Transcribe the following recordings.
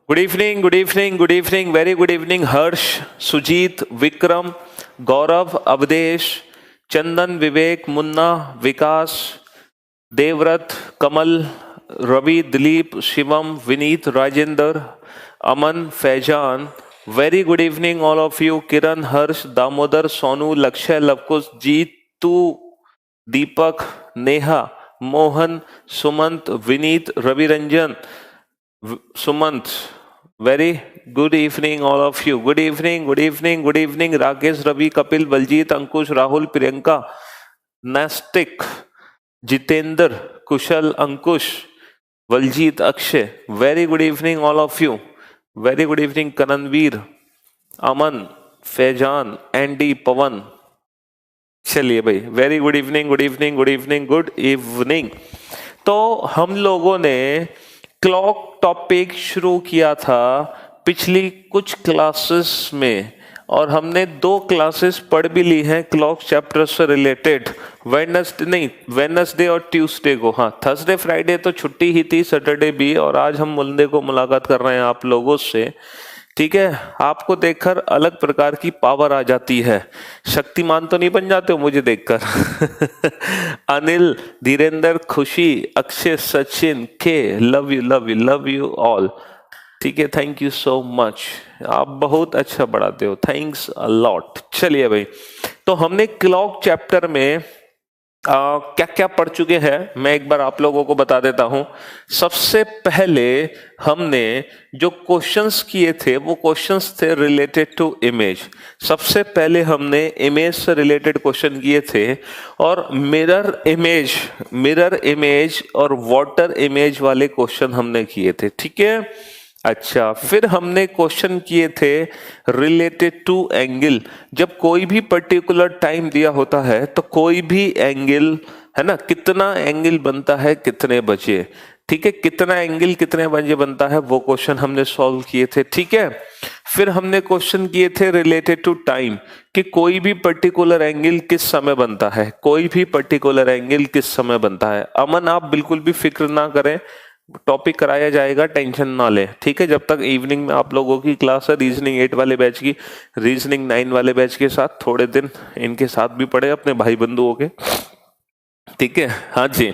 Good evening, good evening, good evening, very good evening. Harsh, Sujeet, Vikram, Gaurav, Awadhesh, Chandan, Vivek, Munna, Vikas, Devvrat, Kamal, Ravi, Dilip, Shivam, Vineet, Rajendra, Aman, Faizan. Very good evening all of you. Kiran, Harsh, Damodar, Sonu, Lakshya, Lavkush, Jeetu, Deepak, Neha, Mohan, Sumant, Vineet, Ravi Ranjan, Sumant. Very good evening all of you. Good evening, good evening, good evening. Rakesh, Ravi, Kapil, Baljeet, Ankush, Rahul, Priyanka, Nastik, Jitendra, Kusal, Ankush, Baljeet, Akshay. Very good evening all of you. Very good evening Karanveer, Aman, Faizan, Andy, Pawan. चलिए भाई, very good evening, good evening, good evening, good evening. तो हम लोगों ने clock topic शुरू किया था पिछली कुछ क्लासेस में, और हमने 2 क्लासेस पढ़ भी ली हैं क्लॉक चैप्टर से रिलेटेड। वेडनेसडे और ट्यूसडे को। हाँ, थर्सडे फ्राइडे तो छुट्टी ही थी, सैटरडे भी, और आज हम मंडे को मुलाकात कर रहे हैं आप लोगों से। ठीक है, आपको देखकर अलग प्रकार की पावर आ जाती है। शक्तिमान तो नहीं बन जाते हो मुझे देखकर। अनिल, धीरेन्द्र, खुशी, अक्षय, सचिन, के, love you, love you, love you all. ठीक है, थैंक यू सो मच। आप बहुत अच्छा पढ़ाते हो, थैंक्स अ लॉट। चलिए भाई, तो हमने क्लॉक चैप्टर में क्या क्या पढ़ चुके हैं मैं एक बार आप लोगों को बता देता हूं। सबसे पहले हमने जो क्वेश्चंस किए थे वो क्वेश्चंस थे रिलेटेड टू इमेज। सबसे पहले हमने इमेज से रिलेटेड क्वेश्चन किए थे, और मिरर इमेज और वाटर इमेज वाले क्वेश्चन हमने किए थे। ठीक है, अच्छा, फिर हमने क्वेश्चन किए थे रिलेटेड टू एंगल। जब कोई भी पर्टिकुलर टाइम दिया होता है तो कोई भी एंगल, है ना, कितना एंगल बनता है कितने बजे। ठीक है, कितना एंगल कितने बजे बनता है, वो क्वेश्चन हमने सॉल्व किए थे। ठीक है, फिर हमने क्वेश्चन किए थे रिलेटेड टू टाइम, कि कोई भी पर्टिकुलर एंगल किस समय बनता है, कोई भी पर्टिकुलर एंगल किस समय बनता है। अमन, आप बिल्कुल भी फिक्र ना करें, टॉपिक कराया जाएगा, टेंशन ना ले। ठीक है, जब तक इवनिंग में आप लोगों की क्लास है रीजनिंग 8 वाले बैच की, रीजनिंग 9 वाले बैच के साथ थोड़े दिन इनके साथ भी पढ़े अपने भाई बंधुओं के। ठीक है, हाँ जी।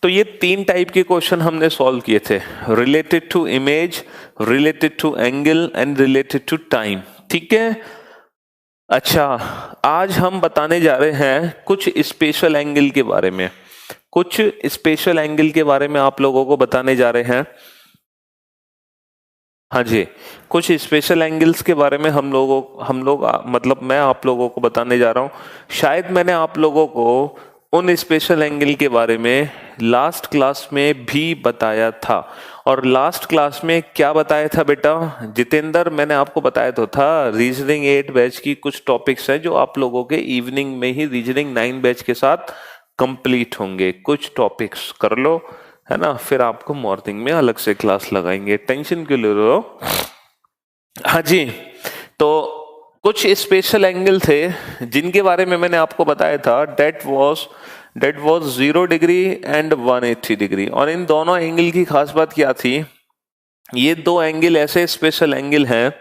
तो ये 3 टाइप के क्वेश्चन हमने सॉल्व किए थे, related to image, related to angle and related to time. ठीक है, अच्छा, आज हम बताने जा रहे हैं कुछ स्पेशल एंगल के बारे में। कुछ स्पेशल एंगल के बारे में आप लोगों को बताने जा रहे हैं। हाँ जी, कुछ स्पेशल एंगल्स के बारे में हम लोग मतलब मैं आप लोगों को बताने जा रहा हूँ। शायद मैंने आप लोगों को उन स्पेशल एंगल के बारे में लास्ट क्लास में भी बताया था। और लास्ट क्लास में क्या बताया था बेटा जितेंद्र? मैंने आपको बताया तो था रीजनिंग 8 बैच की कुछ टॉपिक्स हैं जो आप लोगों के इवनिंग में ही रीजनिंग 9 बैच के साथ कंप्लीट होंगे। कुछ टॉपिक्स कर लो, है ना, फिर आपको मॉर्निंग में अलग से क्लास लगाएंगे, टेंशन क्यों ले रहे हो। हाँ जी, तो कुछ स्पेशल एंगल थे जिनके बारे में मैंने आपको बताया था, that was 0 degree and 180 degree. और इन दोनों एंगल की खास बात क्या थी, ये 2 एंगल ऐसे स्पेशल एंगल हैं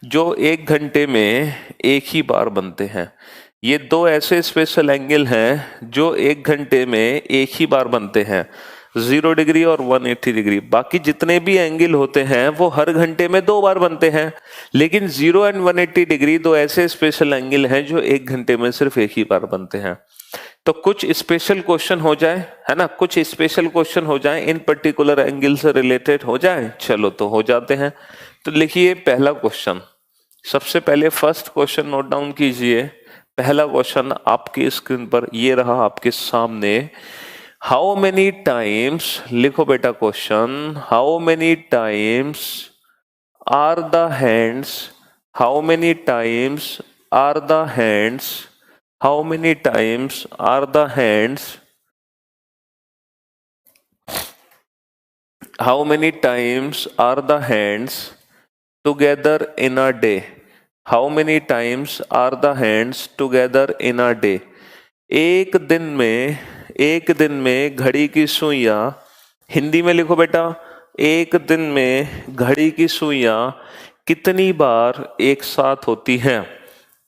जो 1 घंटे में एक ही बार बनते हैं। ये 2 ऐसे स्पेशल एंगल हैं जो 1 घंटे में एक ही बार बनते हैं, 0 डिग्री और 180 डिग्री। बाकी जितने भी एंगल होते हैं वो हर घंटे में 2 बार बनते हैं, लेकिन 0 एंड 180 डिग्री 2 ऐसे स्पेशल एंगल हैं जो 1 घंटे में सिर्फ एक ही बार बनते हैं। तो कुछ स्पेशल क्वेश्चन हो जाए, है ना, कुछ स्पेशल क्वेश्चन हो जाए इन पर्टिकुलर एंगल से रिलेटेड हो जाए। चलो तो हो जाते हैं। तो लिखिए पहला क्वेश्चन, सबसे पहले फर्स्ट क्वेश्चन नोट डाउन कीजिए। पहला क्वेश्चन आपकी स्क्रीन पर ये रहा आपके सामने। हाउ मेनी टाइम्स, लिखो बेटा question, how many times are the hands, how many times are the hands, how many times are the hands, how many times are the hands together in a day, how many times are the hands together in a day. एक दिन में घड़ी की सुइयां, हिंदी में लिखो बेटा, एक दिन में घड़ी की सुइयां कितनी बार एक साथ होती हैं?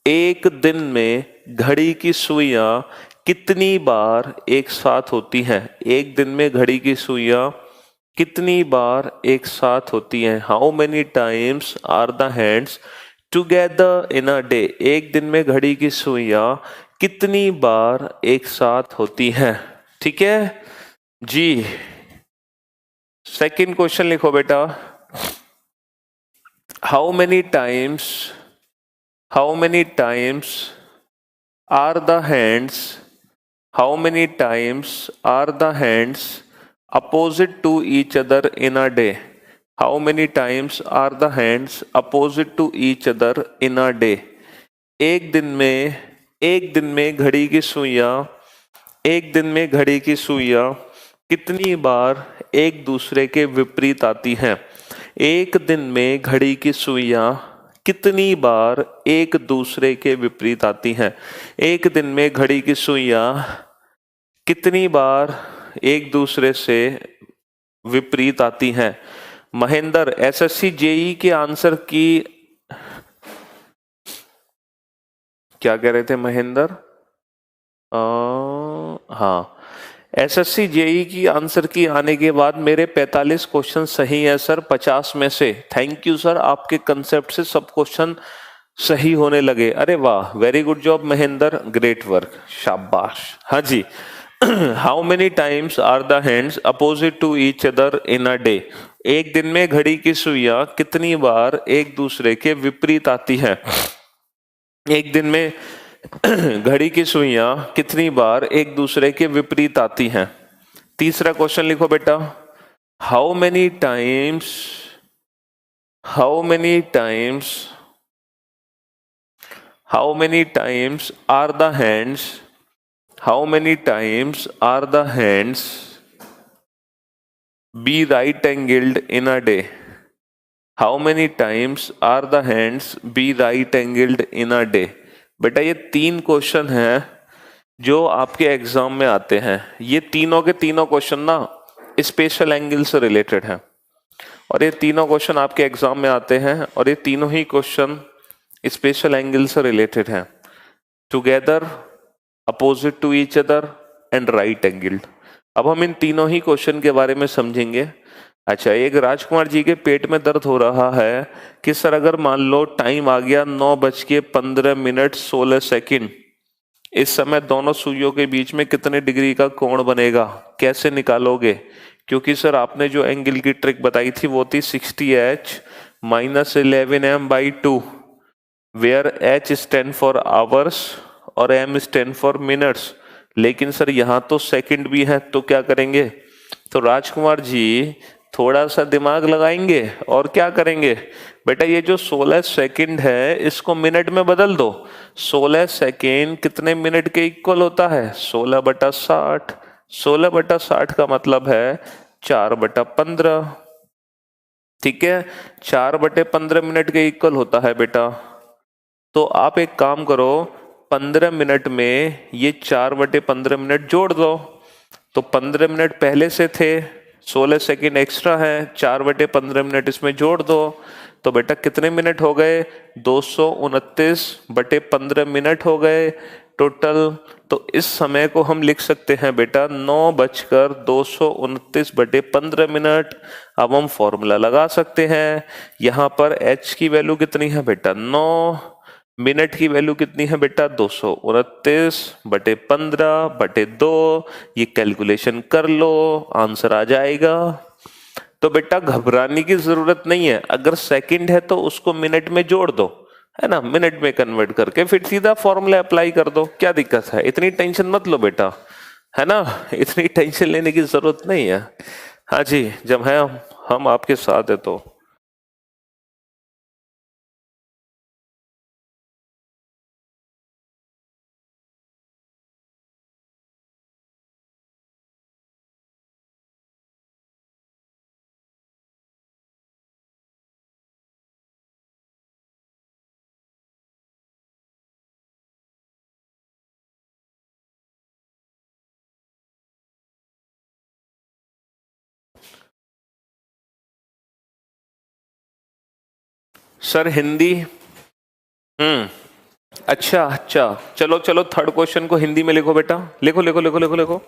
एक दिन में घड़ी की सुइयां कितनी बार एक साथ होती हैं? एक दिन में घड़ी की सुइयां कितनी बार एक साथ होती हैं? How many times are the hands together in a day? एक दिन में घड़ी की सुइयां कितनी बार एक साथ होती हैं? ठीक है जी। सेकंड क्वेश्चन लिखो बेटा। How many times are the hands how many times are the hands opposite to each other in a day? How many times are the hands opposite to each other in a day? एक दिन में घड़ी की सुइयां एक दिन में घड़ी की सुइयां कितनी बार एक दूसरे के विपरीत आती हैं? एक दिन में घड़ी की सुइयां कितनी बार एक दूसरे के विपरीत आती हैं? एक दिन में घड़ी की सुइयां कितनी बार एक दूसरे से विपरीत आती हैं? महेंद्र, एसएससी जेई के आंसर की क्या कह रहे थे महेंद्र? हाँ, एसएससी जेई की आंसर की आने के बाद मेरे 45 क्वेश्चन सही है सर 50 में से। थैंक यू सर, आपके कंसेप्ट से सब क्वेश्चन सही होने लगे। अरे वाह, very good job Mahendra, great work, शाबाश। हाँ जी। How many times are the hands opposite to each other in a day? एक दिन में घड़ी की सुइयां कितनी बार एक दूसरे के विपरीत आती है? एक दिन में घड़ी की सुइयां कितनी बार एक दूसरे के विपरीत आती हैं? तीसरा क्वेश्चन लिखो बेटा। How many times how many times how many times are the hands how many times are the hands be right angled in a day? How many times are the hands be right angled in a day? बेटा ये 3 question हैं जो आपके exam में आते हैं। ये तीनों के तीनों क्वेश्चन ना स्पेशल एंगल से रिलेटेड हैं और ये तीनों क्वेश्चन आपके एग्जाम में आते हैं और ये तीनों ही क्वेश्चन स्पेशल एंगल से रिलेटेड हैं। Together, opposite to each other and right angled. अब हम इन तीनों ही क्वेश्चन के बारे में समझेंगे। अच्छा, एक राजकुमार जी के पेट में दर्द हो रहा है कि सर अगर मान लो टाइम आ गया 9:15 16 इस समय दोनों सुइयों के बीच में कितने डिग्री का कोण बनेगा, कैसे निकालोगे? क्योंकि सर आपने जो एंगल की ट्रिक बताई थी वो थी 60h -11m/2, where h stand for hours और m स्टैंड फॉर मिनट्स। लेकिन सर यहाँ तो सेकंड भी है, तो क्या करेंगे? तो राजकुमार जी थोड़ा सा दिमाग लगाएंगे और क्या करेंगे? बेटा ये जो 16 सेकंड है इसको मिनट में बदल दो। 16 सेकंड कितने मिनट के इक्वल होता है? 16/60। 16/60 का मतलब है 4/15। ठीक है, 4/15 मिनट के इक्वल होता है बेटा। तो आप एक काम करो, 15 मिनट में ये 4/15 मिनट जोड़ दो। तो 15 मिनट पहले से थे, 16 सेकंड एक्स्ट्रा है, 4/15 मिनट इसमें जोड़ दो। तो बेटा कितने मिनट हो गए? 229/15 मिनट हो गए टोटल। तो इस समय को हम लिख सकते हैं बेटा 9:229/15 अब हम फॉर्मूला लगा सकते हैं। यहां पर h की वैल्यू कितनी है बेटा? 9। मिनट की वैल्यू कितनी है बेटा? 229/15/2। ये कैलकुलेशन कर लो, आंसर आ जाएगा। तो बेटा घबराने की जरूरत नहीं है, अगर सेकंड है तो उसको मिनट में जोड़ दो, है ना, मिनट में कन्वर्ट करके फिर सीधा फॉर्मूला अप्लाई कर दो। क्या दिक्कत है? इतनी टेंशन मत लो बेटा, है ना, इतनी टेंशन लेने की जरूरत नहीं है। हाँ जी, जब है हम आपके साथ है तो। सर हिंदी। हम्म। अच्छा अच्छा, चलो चलो थर्ड क्वेश्चन को हिंदी में लिखो बेटा, लिखो लिखो लिखो लिखो लिखो।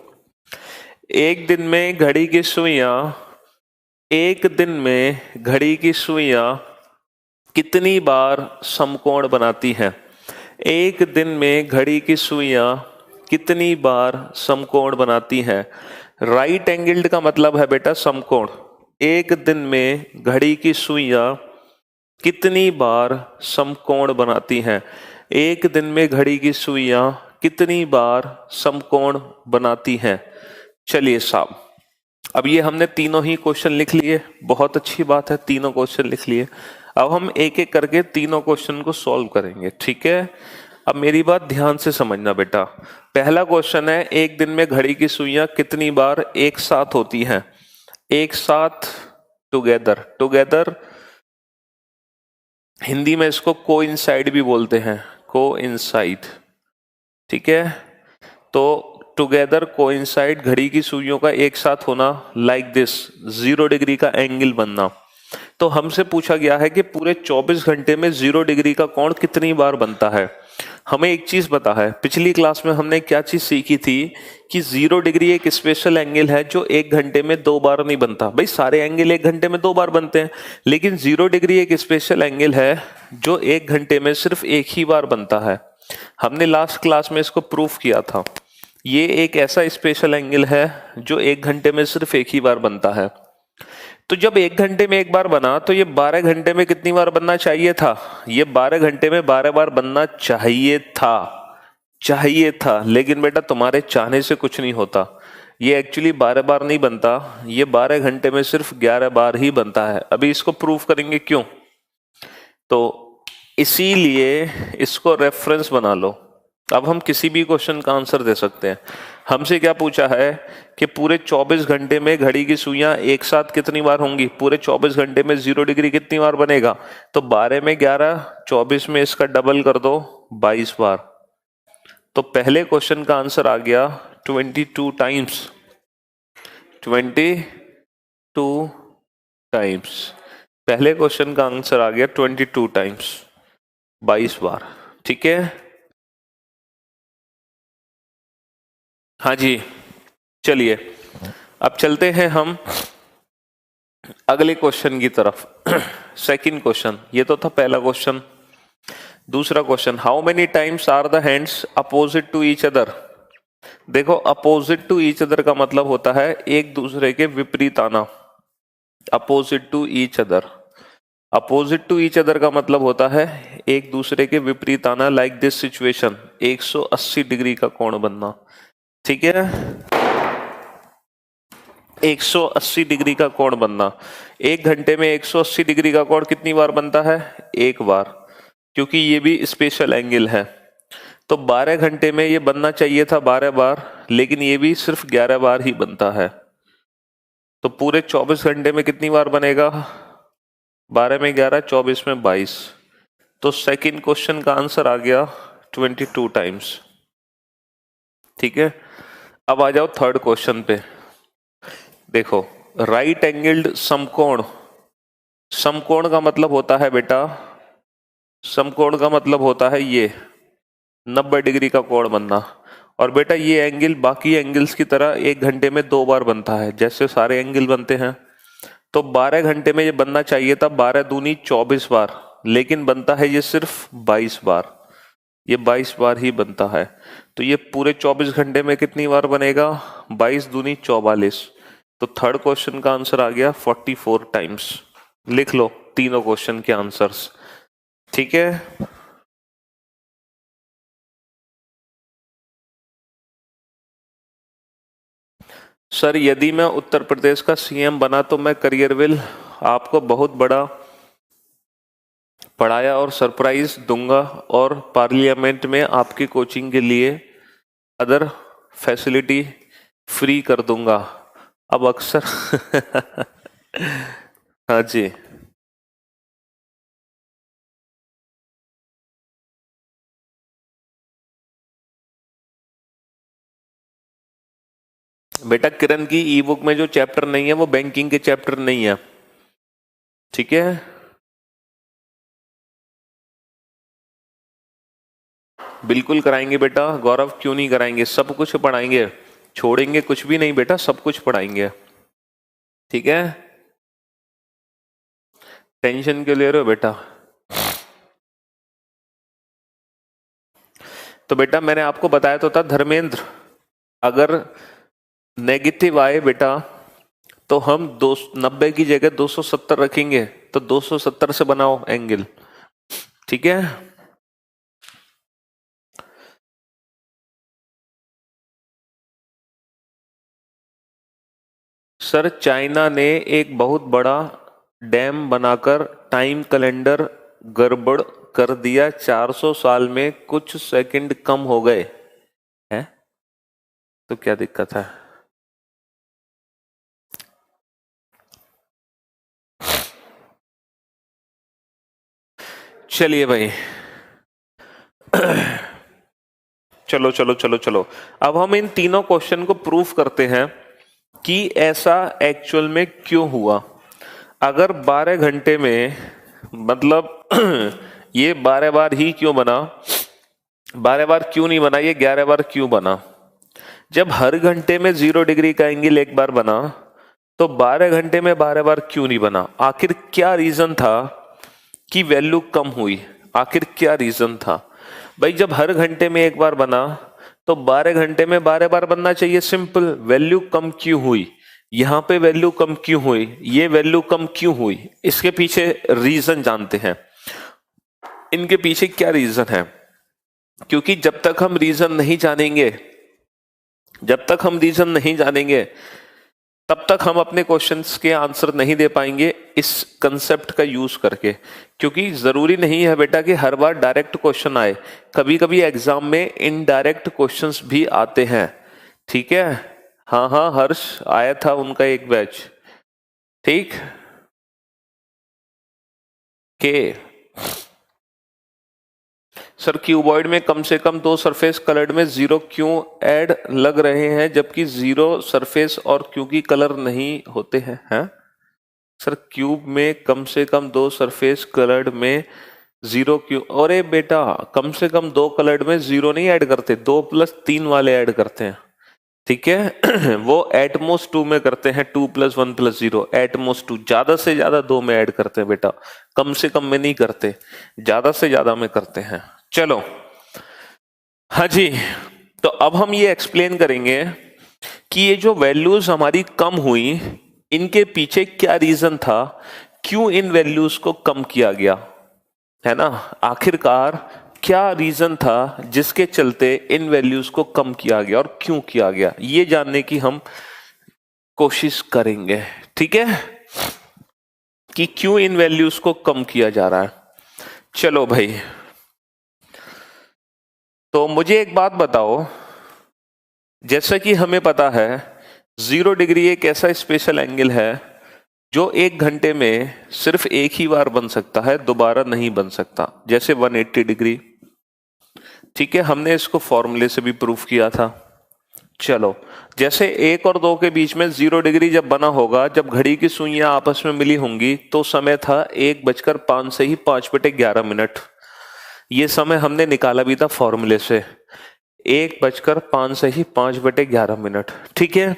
एक दिन में घड़ी की सुइयां, एक दिन में घड़ी की सुइयां कितनी बार समकोण बनाती हैं? एक दिन में घड़ी की सुइयां कितनी बार समकोण बनाती हैं? राइट एंगल्ड का मतलब है बेटा समकोण। एक दिन में घड़ी की सुइयां कितनी बार समकोण बनाती हैं? एक दिन में घड़ी की सुइयां कितनी बार समकोण बनाती हैं? चलिए साहब, अब ये हमने तीनों ही क्वेश्चन लिख लिए, बहुत अच्छी बात है, तीनों क्वेश्चन लिख लिए। अब हम एक एक करके तीनों क्वेश्चन को सॉल्व करेंगे, ठीक है? अब मेरी बात ध्यान से समझना बेटा। पहला क्वेश्चन है, एक दिन में घड़ी की सुइयां कितनी बार एक साथ होती हैं? एक साथ, टुगेदर। टुगेदर हिंदी में इसको कोइंसाइड भी बोलते हैं, कोइंसाइड, ठीक है? तो टुगेदर कोइंसाइड, घड़ी की सुइयों का एक साथ होना, लाइक दिस 0 डिग्री का एंगल बनना। तो हमसे पूछा गया है कि पूरे 24 घंटे में 0 डिग्री का कोण कितनी बार बनता है। हमें एक चीज पता है, पिछली क्लास में हमने क्या चीज सीखी थी कि 0 डिग्री एक स्पेशल एंगल है जो एक घंटे में 2 बार नहीं बनता। भाई सारे एंगल एक घंटे में 2 बार बनते हैं, लेकिन 0 डिग्री एक स्पेशल एंगल है जो एक घंटे में सिर्फ एक ही बार बनता है। हमने लास्ट क्लास में इसको प्रूफ किया था। ये एक ऐसा स्पेशल एंगल है जो एक घंटे में सिर्फ एक ही बार बनता है। तो जब एक घंटे में एक बार बना तो ये 12 घंटे में कितनी बार बनना चाहिए था? ये 12 घंटे में 12 बार बनना चाहिए था, चाहिए था। लेकिन बेटा तुम्हारे चाहने से कुछ नहीं होता, ये एक्चुअली 12 बार नहीं बनता, ये 12 घंटे में सिर्फ 11 बार ही बनता है। अभी इसको प्रूफ करेंगे क्यों। तो इसीलिए इसको रेफरेंस बना लो। अब हम किसी भी क्वेश्चन का आंसर दे सकते हैं। हमसे क्या पूछा है कि पूरे 24 घंटे में घड़ी की सुइयां एक साथ कितनी बार होंगी? पूरे 24 घंटे में 0 डिग्री कितनी बार बनेगा? तो 12 में 11, 24 में इसका डबल कर दो, 22 बार। तो पहले क्वेश्चन का आंसर आ गया 22 टाइम्स, 22 टाइम्स। पहले क्वेश्चन का आंसर आ गया 22 टाइम्स, 22 बार, ठीक है? हाँ जी, चलिए अब चलते हैं हम अगले क्वेश्चन की तरफ। सेकंड क्वेश्चन, ये तो था पहला क्वेश्चन। दूसरा question, how many times are the hands opposite to each other? देखो अपोजिट टू ईच अदर का मतलब होता है एक दूसरे के विपरीत आना। Opposite to each other, opposite to each other का मतलब होता है एक दूसरे के विपरीत आना, लाइक दिस सिचुएशन 180 डिग्री का कोण बनना, ठीक है? 180 डिग्री का कोण बनना। एक घंटे में 180 डिग्री का कोण कितनी बार बनता है? एक बार, क्योंकि ये भी स्पेशल एंगल है। तो 12 घंटे में ये बनना चाहिए था 12 बार, लेकिन ये भी सिर्फ 11 बार ही बनता है। तो पूरे 24 घंटे में कितनी बार बनेगा? 12 में 11, 24 में 22। तो सेकंड क्वेश्चन का आंसर आ गया 22 टाइम्स, ठीक है? अब आ जाओ थर्ड क्वेश्चन पे। देखो राइट एंगल्ड समकोण, समकोण का मतलब होता है बेटा, समकोण का मतलब होता है ये 90 डिग्री का कोण बनना। और बेटा ये एंगल बाकी एंगल्स की तरह एक घंटे में 2 बार बनता है, जैसे सारे एंगल बनते हैं। तो 12 घंटे में ये बनना चाहिए था 12 दूनी 24 बार, लेकिन बनता है ये सिर्फ 22 बार, ये 22 बार ही बनता है। तो ये पूरे 24 घंटे में कितनी बार बनेगा? 22 दूनी 44। तो थर्ड क्वेश्चन का आंसर आ गया 44 टाइम्स। लिख लो तीनों क्वेश्चन के आंसर्स, ठीक है? सर यदि मैं उत्तर प्रदेश का सीएम बना तो मैं करियर विल आपको बहुत बड़ा पढ़ाया और सरप्राइज दूंगा और पार्लियामेंट में आपकी कोचिंग के लिए अदर फैसिलिटी फ्री कर दूंगा। अब अक्सर हाँ जी, बेटा किरण की ई बुक में जो चैप्टर नहीं है वो बैंकिंग के चैप्टर नहीं है, ठीक है? बिल्कुल कराएंगे बेटा गौरव, क्यों नहीं कराएंगे, सब कुछ पढ़ाएंगे, छोड़ेंगे कुछ भी नहीं बेटा, सब कुछ पढ़ाएंगे। ठीक है, टेंशन क्यों ले रहे हो बेटा। तो बेटा मैंने आपको बताया तो था धर्मेंद्र, अगर नेगेटिव आए बेटा तो हम 90 की जगह 270 रखेंगे, तो 270 से बनाओ एंगल। ठीक है, सर चाइना ने एक बहुत बड़ा डैम बनाकर टाइम कैलेंडर गड़बड़ कर दिया, 400 साल में कुछ सेकंड कम हो गए हैं, तो क्या दिक्कत है। चलिए भाई चलो चलो चलो चलो, अब हम इन तीनों क्वेश्चन को प्रूफ करते हैं कि ऐसा एक्चुअल में क्यों हुआ। अगर 12 घंटे में मतलब ये 12 बार ही क्यों बना, 12 बार क्यों नहीं बना, ये 11 बार क्यों बना। जब हर घंटे में 0 डिग्री का एंगल एक बार बना तो 12 घंटे में 12 बार क्यों नहीं बना। आखिर क्या रीजन था कि वैल्यू कम हुई, आखिर क्या रीजन था भाई। जब हर घंटे में एक बार बना तो 12 घंटे में 12 बार बनना चाहिए, सिंपल। वैल्यू कम क्यों हुई, यहां पे वैल्यू कम क्यों हुई, ये वैल्यू कम क्यों हुई, इसके पीछे रीजन जानते हैं। इनके पीछे क्या रीजन है, क्योंकि जब तक हम रीजन नहीं जानेंगे, जब तक हम रीजन नहीं जानेंगे तब तक हम अपने क्वेश्चंस के आंसर नहीं दे पाएंगे इस कंसेप्ट का यूज करके। क्योंकि जरूरी नहीं है बेटा कि हर बार डायरेक्ट क्वेश्चन आए, कभी कभी एग्जाम में इनडायरेक्ट क्वेश्चंस भी आते हैं। ठीक है, हाँ हाँ हर्ष आया था उनका एक बैच। ठीक के सर क्यूबॉइड में कम से कम 2 सरफेस कलर्ड में 0 क्यों ऐड लग रहे हैं जबकि 0 सरफेस और क्यू की कलर नहीं होते हैं। सर क्यूब में कम से कम 2 सरफेस कलर्ड में 0 क्यों, अरे बेटा कम से कम 2 कलर्ड में 0 नहीं ऐड करते, 2+3 वाले ऐड करते हैं। ठीक है वो एटमोस्ट 2 में करते हैं, 2+1+0 एटमोस्ट 2, ज्यादा से ज्यादा 2 में ऐड करते हैं बेटा, कम से कम में नहीं करते, ज्यादा से ज्यादा में करते हैं। चलो हाँ जी, तो अब हम ये एक्सप्लेन करेंगे कि ये जो वैल्यूज हमारी कम हुई इनके पीछे क्या रीजन था, क्यों इन वैल्यूज को कम किया गया, है ना। आखिरकार क्या रीजन था जिसके चलते इन वैल्यूज को कम किया गया और क्यों किया गया, ये जानने की हम कोशिश करेंगे। ठीक है, कि क्यों इन वैल्यूज को कम किया जा रहा है। चलो भाई, तो मुझे एक बात बताओ, जैसा कि हमें पता है 0 डिग्री एक ऐसा स्पेशल एंगल है जो 1 घंटे में सिर्फ एक ही बार बन सकता है, दोबारा नहीं बन सकता, जैसे 180 डिग्री। ठीक है, हमने इसको फॉर्मूले से भी प्रूफ किया था। चलो, जैसे 1 और 2 के बीच में 0 डिग्री जब बना होगा, जब घड़ी की सुइयां आपस में मिली होंगी तो समय था 1:05 से ही 5/11। ये समय हमने निकाला भी था फॉर्मूले से, 1:05 से ही 5/11। ठीक है,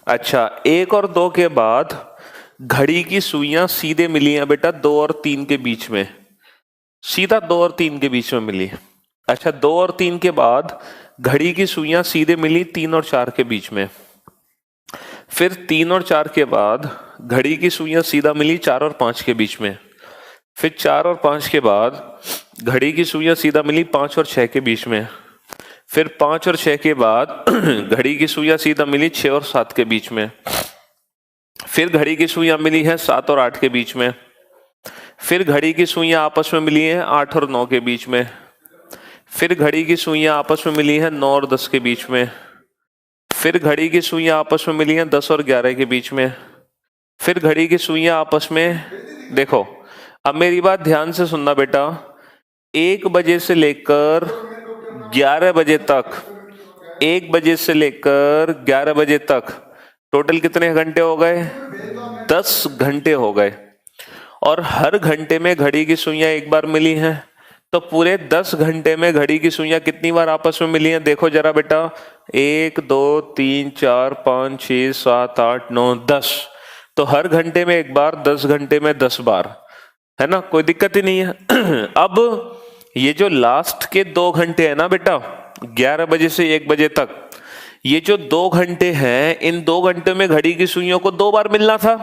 अच्छा 1 और 2 के बाद घड़ी की सुइयां सीधे मिली हैं बेटा 2 और 3 के बीच में, सीधा 2 और 3 के बीच में मिली। अच्छा 2 और 3 के बाद घड़ी की सुइयां सीधे मिली 3 और 4 के बीच में, फिर 3 और 4 के बाद घड़ी की सुइयां सीधा मिली 4 और 5 के बीच में, फिर 4 और 5 के बाद घड़ी की सुइयां सीधा मिली 5 और 6 के बीच में, फिर 5 और 6 के बाद घड़ी की सुइयां सीधा मिली 6 और 7 के बीच में, फिर घड़ी की सुइयां मिली है 7 और 8 के बीच में, फिर घड़ी की सुइयां आपस में मिली हैं 8 और 9 के बीच में, फिर घड़ी की सुइयां आपस में मिली हैं 9 और 10 के बीच में, फिर घड़ी की सुइयां आपस में मिली हैं 10 और 11 के बीच में, फिर घड़ी की सुइयां आपस में, देखो अब मेरी बात ध्यान से सुनना बेटा, 1 बजे से लेकर 11 बजे तक, 1 बजे से लेकर 11 बजे तक टोटल कितने घंटे हो गए, 10 घंटे हो गए। और हर घंटे में घड़ी की सुइयां एक बार मिली हैं, तो पूरे 10 घंटे में घड़ी की सुइयां कितनी बार आपस में मिली हैं? देखो जरा बेटा, 1 2 3 4 5 6 7 8 9 10। तो हर घंटे में एक बार, 10 घंटे में 10 बार, है ना, कोई दिक्कत ही नहीं है। अब ये जो लास्ट के 2 घंटे है ना बेटा, 11 बजे से 1 बजे तक, ये जो 2 घंटे हैं, इन 2 घंटे में घड़ी की सुइयों को 2 बार मिलना था,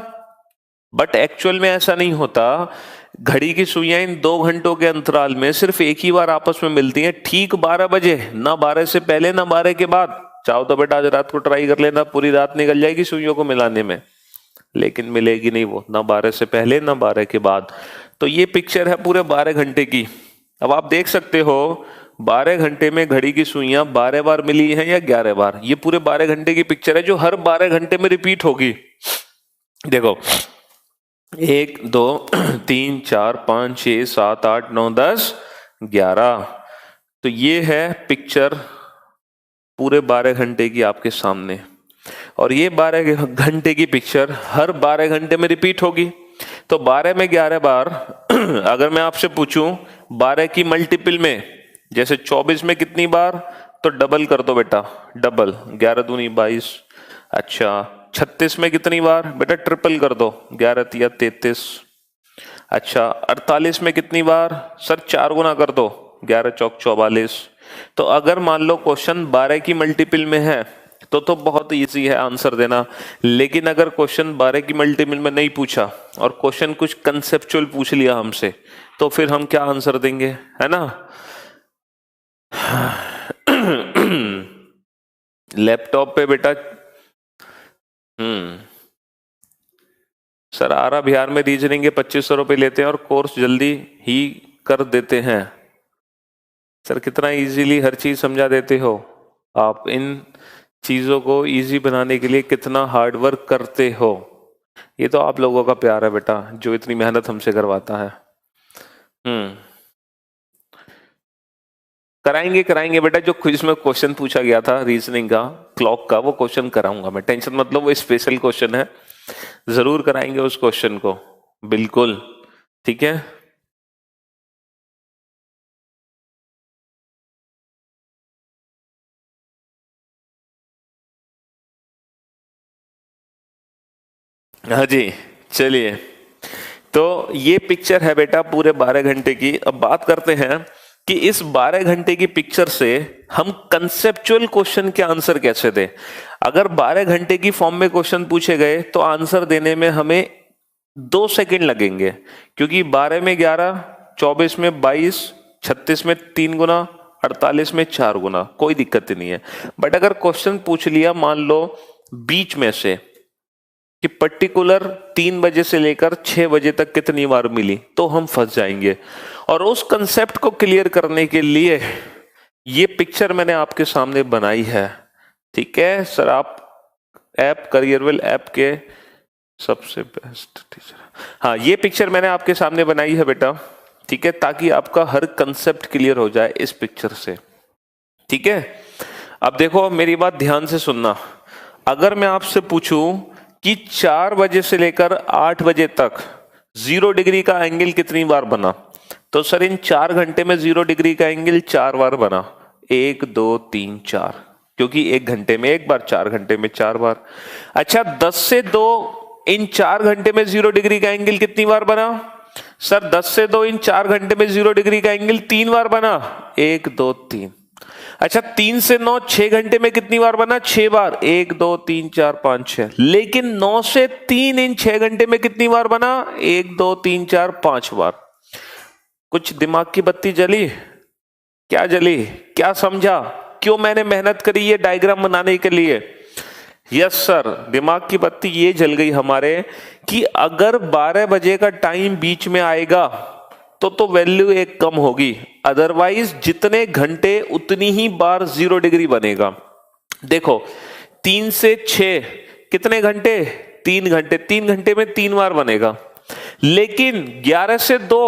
बट एक्चुअल में ऐसा नहीं होता। घड़ी की सुइयां इन 2 घंटों के अंतराल में सिर्फ एक ही बार आपस में मिलती हैं, ठीक 12 बजे, ना 12 से पहले ना 12 के बाद। चाहो तो बेटा आज रात को ट्राई कर लेना, पूरी रात निकल जाएगी सुइयों को मिलाने में, लेकिन मिलेगी नहीं वो, ना 12 से पहले ना 12 के बाद। तो ये पिक्चर है पूरे 12 घंटे की। अब आप देख सकते हो 12 घंटे में घड़ी की सुइयां 12 बार मिली हैं या 11 बार। ये पूरे 12 घंटे की पिक्चर है जो हर 12 घंटे में रिपीट होगी। देखो 1 2 3 4 5 6 7 8 9 10 11। तो ये है पिक्चर पूरे 12 घंटे की आपके सामने, और ये 12 घंटे की पिक्चर हर 12 घंटे में रिपीट होगी। तो 12 में 11 बार अगर मैं आपसे पूछूं 12 की मल्टीपल में, जैसे 24 में कितनी बार, तो डबल कर दो बेटा, डबल, 11 दूनी 22। अच्छा 36 में कितनी बार बेटा, ट्रिपल कर दो, 11 तिया 33। अच्छा 48 में कितनी बार सर, 4 गुना कर दो, 11 चौक 44। तो अगर मान लो क्वेश्चन 12 की मल्टीपल में है तो बहुत इजी है आंसर देना। लेकिन अगर क्वेश्चन 12 की मल्टीपल में नहीं पूछा और क्वेश्चन कुछ कंसेप्चुअल पूछ लिया हमसे, तो फिर हम क्या आंसर देंगे, है ना। लैपटॉप पे बेटा सर आरा बिहार में रीजनिंग के 2500 रुपए लेते हैं और कोर्स जल्दी ही कर देते हैं। सर कितना इजीली हर चीज समझा देते हो आप, इन चीजों को इजी बनाने के लिए कितना हार्ड वर्क करते हो। ये तो आप लोगों का प्यार है बेटा, जो इतनी मेहनत हमसे करवाता है। कराएंगे बेटा, जो क्विज में क्वेश्चन पूछा गया था रीजनिंग का, क्लॉक का, वो क्वेश्चन कराऊंगा मैं, टेंशन मतलब, वो स्पेशल क्वेश्चन है, जरूर कराएंगे उस क्वेश्चन को, बिल्कुल, ठीक है। हाँ जी, चलिए, तो ये पिक्चर है बेटा पूरे 12 घंटे की। अब बात करते हैं कि इस 12 घंटे की पिक्चर से हम कंसेप्चुअल क्वेश्चन के आंसर कैसे दें। अगर 12 घंटे की फॉर्म में क्वेश्चन पूछे गए तो आंसर देने में हमें 2 सेकंड लगेंगे, क्योंकि 12 में 11, 24 में 22, 36 में 3 गुना, 48 में 4 गुना, कोई दिक्कत नहीं है। बट अगर क्वेश्चन पूछ लिया मान लो बीच में से कि पर्टिकुलर 3 बजे से लेकर 6 बजे तक कितनी बार मिली, तो हम फंस जाएंगे। और उस कंसेप्ट को क्लियर करने के लिए ये पिक्चर मैंने आपके सामने बनाई है, ठीक है सर। आप ऐप करियरवेल ऐप के सबसे बेस्ट टीचर, हाँ ये पिक्चर मैंने आपके सामने बनाई है बेटा, ठीक है, ताकि आपका हर कंसेप्ट क्लियर हो जाए इस पिक्चर से, ठीक है। अब देखो मेरी बात ध्यान से सुनना। अगर मैं आपसे पूछूं कि 4 बजे से लेकर 8 बजे तक 0 डिग्री का एंगल कितनी बार बना, तो सर इन 4 घंटे में 0 डिग्री का एंगल 4 बार बना, 1 2 3 4, क्योंकि 1 घंटे में 1 बार, 4 घंटे में 4 बार। अच्छा 10 से 2 इन 4 घंटे में 0 डिग्री का एंगल कितनी बार बना, सर 10 से 2 इन 4 घंटे में 0 डिग्री का एंगल 3 बार बना, 1 2 3। अच्छा 3 से 9 6 घंटे में कितनी बार बना, 6 बार, 1 2 3 4 5 6। लेकिन 9 से 3 इन 6 घंटे में कितनी बार बना, 1 2 3 4 5 बार। कुछ दिमाग की बत्ती जली, क्या जली, क्या समझा, क्यों मैंने मेहनत करी ये डायग्राम बनाने के लिए। यस सर, दिमाग की बत्ती ये जल गई हमारे कि अगर 12 बजे का टाइम बीच में आएगा तो वैल्यू 1 कम होगी, अदरवाइज जितने घंटे उतनी ही बार 0 डिग्री बनेगा। देखो 3 से 6 कितने घंटे, 3 घंटे, 3 घंटे में 3 बार बनेगा। लेकिन 11 से 2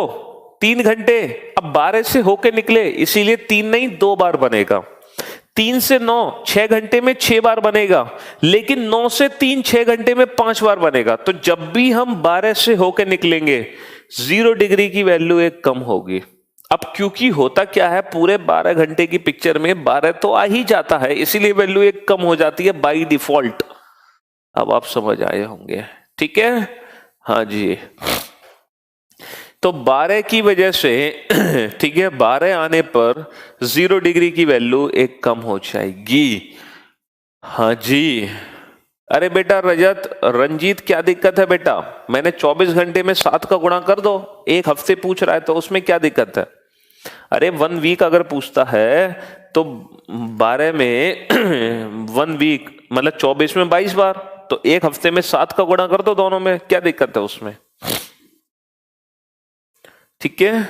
3 घंटे, अब 12 से होके निकले इसीलिए 3 नहीं 2 बार बनेगा। 3 से 9 6 घंटे में 6 बार बनेगा, लेकिन 9 से 3 6 घंटे में 5 बार बनेगा। तो जब भी हम 12 से होके निकलेंगे 0 डिग्री की वैल्यू 1 कम होगी। अब क्योंकि होता क्या है, पूरे 12 घंटे की पिक्चर में 12 तो आ ही जाता है, इसीलिए वैल्यू एक कम हो जाती है बाय डिफॉल्ट। अब आप समझ आए होंगे, ठीक है। हाँ जी, तो 12 की वजह से ठीक है, 12 आने पर 0 डिग्री की वैल्यू एक कम हो जाएगी। हाँ जी। अरे बेटा रजत, रंजीत क्या दिक्कत है बेटा, मैंने 24 घंटे में 7 का गुणा कर दो, एक हफ्ते पूछ रहा है तो उसमें क्या दिक्कत है। अरे 1 वीक अगर पूछता है तो 12 में 1 वीक मतलब 24 में 22 बार, तो एक हफ्ते में 7 का गुणा कर दो दोनों में, क्या दिक्कत है उसमें। ठीक है।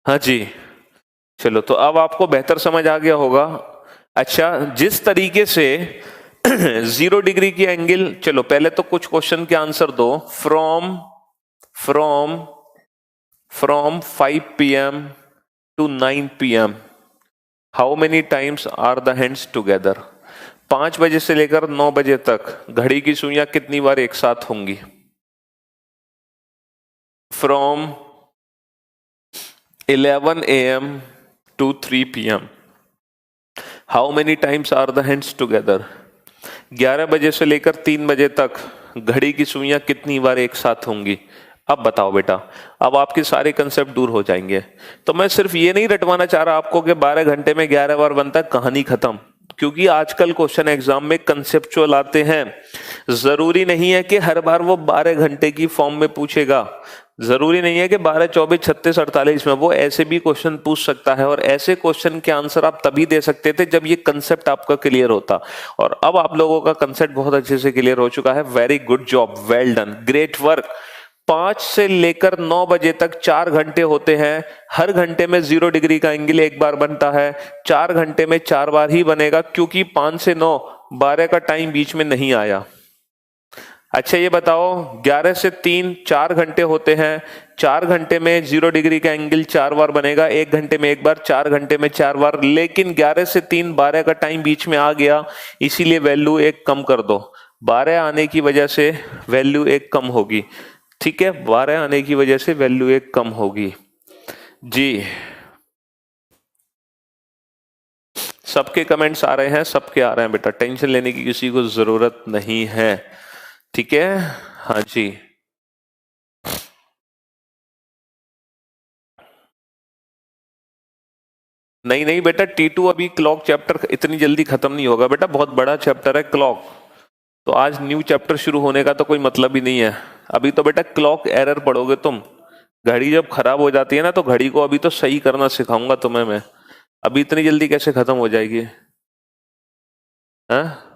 हाँ जी, चलो तो अब आपको बेहतर समझ आ गया होगा। अच्छा, जिस तरीके से 0 डिग्री की एंगल, चलो पहले तो कुछ क्वेश्चन के आंसर दो। From from from 5 PM to 9 PM how many times are the hands together. 5 बजे से लेकर 9 बजे तक घड़ी की सुइयां कितनी बार एक साथ होंगी। From 11 AM to 3 PM how many times are the hands together. 11 बजे से लेकर 3 बजे तक घड़ी की सुइयां कितनी बार एक साथ होंगी। अब बताओ बेटा, अब आपके सारे कंसेप्ट दूर हो जाएंगे। तो मैं सिर्फ ये नहीं रटवाना चाह रहा आपको कि 12 घंटे में 11 बार बनता है, कहानी खत्म। क्योंकि आजकल क्वेश्चन एग्जाम में कंसेप्चुअल आते हैं, जरूरी नहीं है कि हर बार वो 12 घंटे की फॉर्म में पूछेगा, जरूरी नहीं है कि 12, 24, 36, 48 में, वो ऐसे भी क्वेश्चन पूछ सकता है। और ऐसे क्वेश्चन के आंसर आप तभी दे सकते थे जब ये कंसेप्ट आपका क्लियर होता, और अब आप लोगों का कंसेप्ट बहुत अच्छे से क्लियर हो चुका है। Very good job, well done, great work. 5 से लेकर 9 बजे तक 4 घंटे होते हैं, हर घंटे में 0 डिग्री का एंगल एक बार बनता है। 4 घंटे में 4 बार ही बनेगा, क्योंकि 5 से 9 12 का टाइम बीच में नहीं आया। अच्छा ये बताओ, 11 से 3 4 घंटे होते हैं, 4 घंटे में 0 डिग्री का एंगल 4 बार बनेगा, 1 घंटे में 1 बार, 4 घंटे में 4 बार। लेकिन 11 से 3 12 का टाइम बीच में आ गया, इसीलिए वैल्यू एक कम कर दो। 12 आने की वजह से वैल्यू एक कम होगी, ठीक है, 12 आने की वजह से वैल्यू एक कम होगी जी। सबके कमेंट्स आ रहे हैं, सबके आ रहे हैं बेटा, टेंशन लेने की किसी को जरूरत नहीं है, ठीक है। हाँ जी, नहीं नहीं बेटा, T2 अभी क्लॉक चैप्टर इतनी जल्दी खत्म नहीं होगा बेटा, बहुत बड़ा चैप्टर है क्लॉक। तो आज न्यू चैप्टर शुरू होने का तो कोई मतलब ही नहीं है। अभी तो बेटा क्लॉक एरर पढ़ोगे तुम, घड़ी जब खराब हो जाती है ना, तो घड़ी को अभी तो सही करना सिखाऊंगा तुम्हें मैं। अभी इतनी जल्दी कैसे खत्म हो जाएगी, हाँ?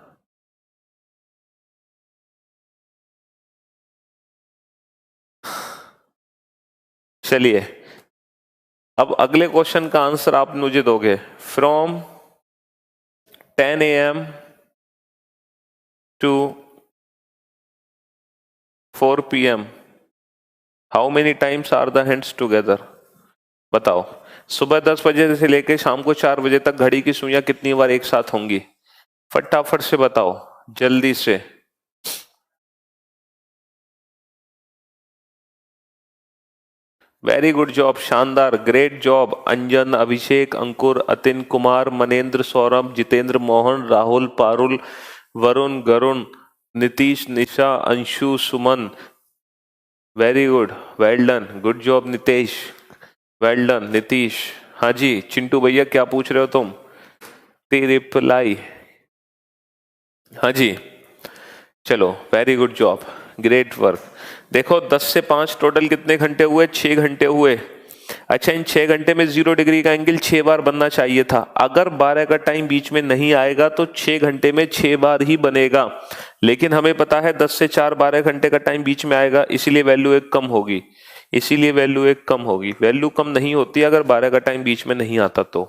चलिए, अब अगले क्वेश्चन का आंसर आप मुझे दोगे। From 10 AM to 4 PM how many times are the hands together. बताओ, सुबह 10 बजे से लेकर शाम को 4 बजे तक घड़ी की सुइयां कितनी बार एक साथ होंगी, फटाफट से बताओ, जल्दी से। वेरी गुड जॉब, शानदार, great job. Anjan, Abhishek, Ankur, Atin, Kumar, Manendra, Saurabh, Jitendra, Mohan, Rahul, Parul, Varun, Garun, Nitish, Nisha, Anshu, Suman, very good, well done, good job Nitesh, well done Nitish. हाँ जी, चिंटू भैया क्या पूछ रहे हो तुम, ती रिप्लाई। हाँ जी, चलो very good job, great work. देखो 10 से 5 टोटल कितने घंटे हुए, 6 घंटे हुए। अच्छा, इन 6 घंटे में 0 डिग्री का एंगल 6 बार बनना चाहिए था। अगर 12 का टाइम बीच में नहीं आएगा तो 6 घंटे में 6 बार ही बनेगा, लेकिन हमें पता है 10 से 4 12 घंटे का टाइम बीच में आएगा, इसीलिए वैल्यू एक कम होगी, इसीलिए वैल्यू एक कम होगी। वैल्यू कम नहीं होती अगर 12 का टाइम बीच में नहीं आता तो,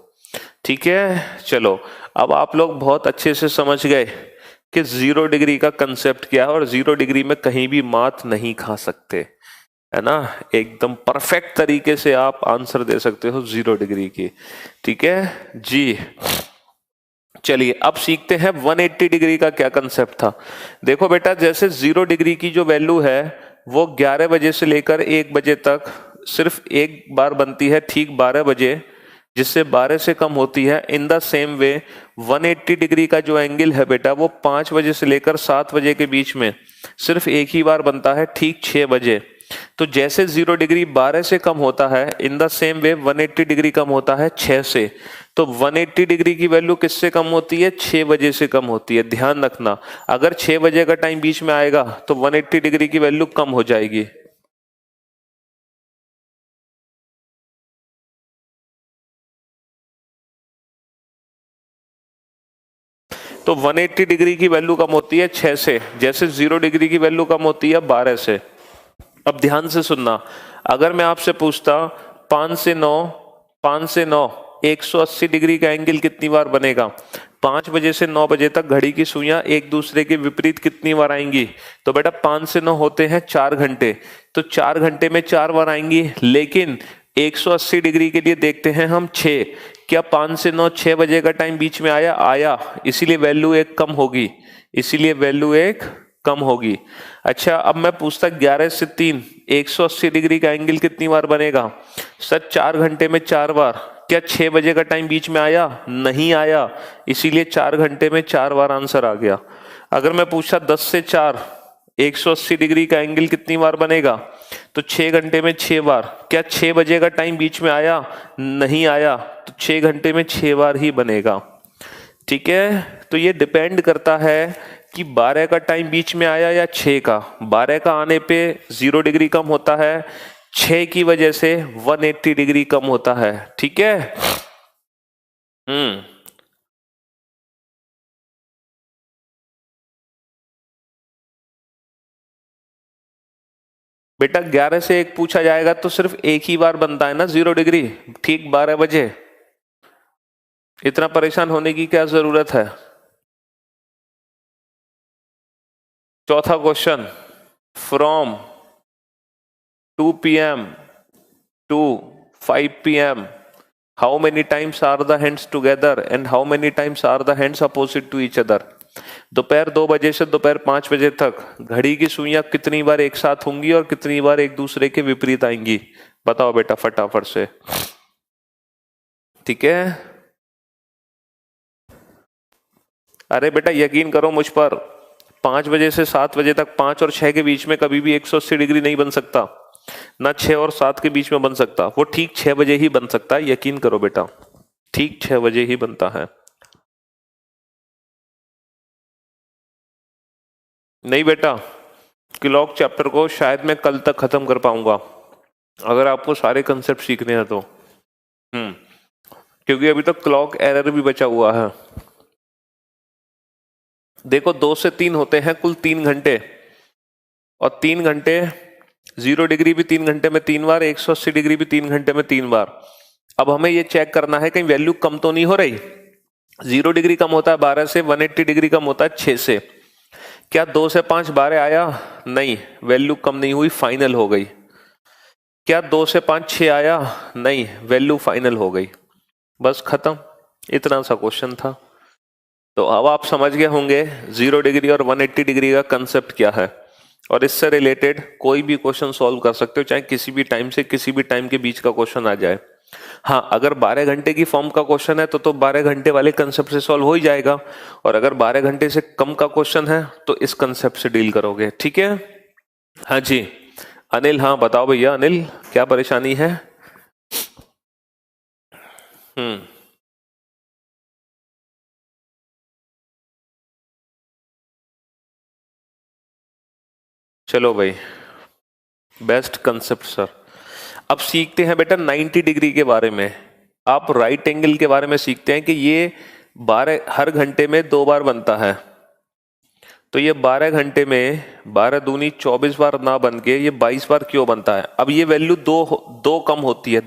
ठीक है। चलो, अब आप लोग बहुत अच्छे से समझ गए कि 0 डिग्री का कंसेप्ट क्या है, और 0 डिग्री में कहीं भी मात नहीं खा सकते, है ना। एकदम परफेक्ट तरीके से आप आंसर दे सकते हो 0 डिग्री की, ठीक है जी। चलिए अब सीखते हैं 180 डिग्री का क्या कंसेप्ट था। देखो बेटा, जैसे 0 डिग्री की जो वैल्यू है वो 11 बजे से लेकर 1 बजे तक सिर्फ एक बार बनती है ठीक 12 बजे, जिससे 12 से कम होती है। In the same way 180 degree का जो एंगल है बेटा वो 5 बजे से लेकर 7 बजे के बीच में सिर्फ एक ही बार बनता है ठीक 6 बजे। तो जैसे 0 डिग्री 12 से कम होता है, in the same way 180 degree कम होता है 6 से। तो 180 डिग्री की वैल्यू किससे कम होती है? 6 बजे से कम होती है। ध्यान रखना, अगर 6 बजे का टाइम बीच में आएगा तो 180 डिग्री की वैल्यू कम हो जाएगी। तो 180 डिग्री की वैल्यू कम होती है 6 से, जैसे 0 डिग्री की वैल्यू कम होती है 12 से। अब ध्यान से सुनना, अगर मैं आपसे पूछता 5 से 9 180 डिग्री का एंगल कितनी बार बनेगा? 5 बजे से 9 बजे तक घड़ी की सुइयां एक दूसरे के विपरीत कितनी बार आएंगी? तो बेटा 5 से 9 होते हैं 4 घंटे, तो 4 घंटे में 4 बार आएंगी। लेकिन 180 डिग्री के लिए देखते हैं हम 6। क्या 5 से 9 6 बजे का टाइम बीच में आया, इसीलिए वैल्यू एक कम होगी, इसीलिए वैल्यू एक कम होगी। अच्छा, अब मैं पूछता 11 से 3 180 डिग्री का एंगल कितनी बार बनेगा? सर 4 घंटे में 4 बार। क्या 6 बजे का टाइम बीच में आया? नहीं आया, इसीलिए 4 घंटे में 4 बार आंसर आ गया। अगर मैं पूछा 10 से 4 180 डिग्री का एंगल कितनी बार बनेगा? तो 6 घंटे में 6 बार। क्या 6 बजे का टाइम बीच में आया? नहीं आया, तो 6 घंटे में 6 बार ही बनेगा। ठीक है, तो ये डिपेंड करता है कि 12 का टाइम बीच में आया या 6 का। 12 का आने पे 0 डिग्री कम होता है, 6 की वजह से 180 डिग्री कम होता है। ठीक है। बेटा 11 से 1 पूछा जाएगा तो सिर्फ एक ही बार बनता है ना 0 डिग्री, ठीक 12 बजे। इतना परेशान होने की क्या जरूरत है? चौथा question, from 2 PM to 5 PM how many times are the hands together and how many times are the hands opposite to each other? दोपहर 2 बजे से दोपहर 5 बजे तक घड़ी की सुइयां कितनी बार एक साथ होंगी और कितनी बार एक दूसरे के विपरीत आएंगी? बताओ बेटा फटाफट से। ठीक है, अरे बेटा यकीन करो मुझ पर, 5 बजे से 7 बजे तक 5 और 6 के बीच में कभी भी 180 डिग्री नहीं बन सकता, ना 6 और 7 के बीच में बन सकता। वो ठीक 6 बजे ही बन सकता है, यकीन करो बेटा, ठीक 6 बजे ही बनता है। नहीं बेटा, क्लॉक चैप्टर को शायद मैं कल तक खत्म कर पाऊंगा, अगर आपको सारे कंसेप्ट सीखने हैं तो। क्योंकि अभी तक क्लॉक एरर भी बचा हुआ है। देखो 2 से 3 होते हैं कुल 3 घंटे, और 3 घंटे 0 डिग्री भी 3 घंटे में 3 बार, 180 डिग्री भी 3 घंटे में 3 बार। अब हमें ये चेक करना है कहीं वैल्यू कम तो नहीं हो रही। 0 डिग्री कम होता है 12 से, 180 डिग्री कम होता है 6 से। क्या 2 से 5 12 आया? नहीं, वैल्यू कम नहीं हुई, फाइनल हो गई। क्या 2 से 5 6 आया? नहीं, वैल्यू फाइनल हो गई। बस खत्म, इतना सा क्वेश्चन था। तो अब आप समझ गए होंगे 0 डिग्री और 180 डिग्री का कंसेप्ट क्या है, और इससे रिलेटेड कोई भी क्वेश्चन सॉल्व कर सकते हो, चाहे किसी भी टाइम से किसी भी टाइम के बीच का क्वेश्चन आ जाए। हाँ, अगर 12 घंटे की फॉर्म का क्वेश्चन है तो 12 घंटे वाले कंसेप्ट से सॉल्व हो ही जाएगा, और अगर 12 घंटे से कम का क्वेश्चन है तो इस कंसेप्ट से डील करोगे। ठीक है। हाँ जी अनिल, हाँ बताओ भैया अनिल, क्या परेशानी है? चलो भाई, बेस्ट कंसेप्ट सर। अब सीखते हैं बेटा 90 डिग्री के बारे में। आप राइट एंगल के बारे में सीखते हैं कि ये 12 हर घंटे में 2 बार बनता है, तो ये 12 घंटे में 12 दूनी 24 बार ना बन के ये 22 बार क्यों बनता है? अब ये वैल्यू दो कम होती है,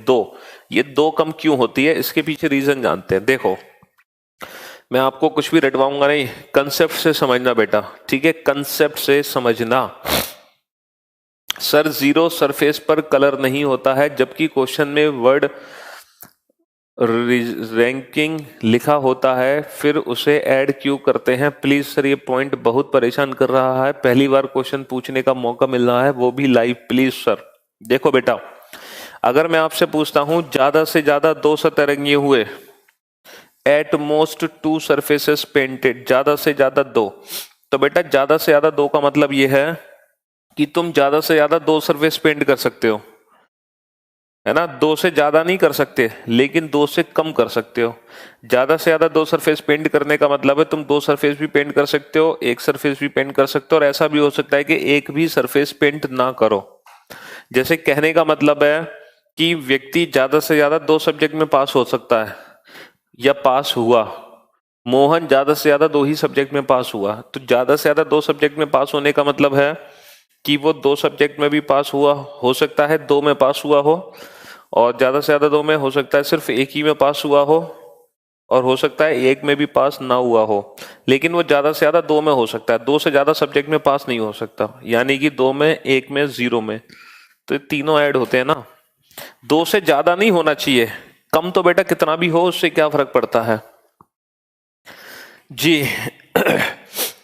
ये 2 कम क्यों होती है, इसके पीछे रीजन जानते हैं। देखो मैं आपको कुछ भी रटवाऊंगा नहीं, कंसेप्ट से समझना बेटा। ठीक है, कंसेप्ट से समझना। सर 0 सरफेस पर कलर नहीं होता है, जबकि क्वेश्चन में वर्ड रैंकिंग लिखा होता है, फिर उसे ऐड क्यों करते हैं? प्लीज सर, ये पॉइंट बहुत परेशान कर रहा है, पहली बार क्वेश्चन पूछने का मौका मिल रहा है, वो भी लाइव। प्लीज सर देखो बेटा, अगर मैं आपसे पूछता हूं ज्यादा से ज्यादा 2 सतरंगी हुए, एट मोस्ट 2 सरफेसेस पेंटेड, ज्यादा से ज्यादा 2, तो बेटा ज्यादा से ज्यादा 2 का मतलब यह है कि तुम ज्यादा से ज्यादा 2 सरफेस पेंट कर सकते हो, है ना। 2 से ज्यादा नहीं कर सकते, लेकिन 2 से कम कर सकते हो। ज्यादा से ज्यादा 2 सरफेस पेंट करने का मतलब है तुम 2 सरफेस भी पेंट कर सकते हो, एक सरफेस भी पेंट कर सकते हो, और ऐसा भी हो सकता है कि एक भी सरफेस पेंट ना करो। जैसे कहने का मतलब है कि व्यक्ति ज्यादा से ज्यादा 2 सब्जेक्ट में पास हो सकता है या पास हुआ। मोहन ज्यादा से ज्यादा 2 ही सब्जेक्ट में पास हुआ, तो ज्यादा से ज्यादा 2 सब्जेक्ट में पास होने का मतलब है कि वो 2 सब्जेक्ट में भी पास हुआ, हो सकता है 2 में पास हुआ हो, और ज्यादा से ज्यादा 2 में हो सकता है सिर्फ एक ही में पास हुआ हो, और हो सकता है एक में भी पास ना हुआ हो, लेकिन वो ज्यादा से ज्यादा 2 में हो सकता है। 2 से ज्यादा सब्जेक्ट में पास नहीं हो सकता, यानी कि 2 में, 1 में, 0 में, तो ये तीनों ऐड होते हैं ना। 2 से ज्यादा नहीं होना चाहिए, कम तो बेटा कितना भी हो उससे क्या फर्क पड़ता है जी।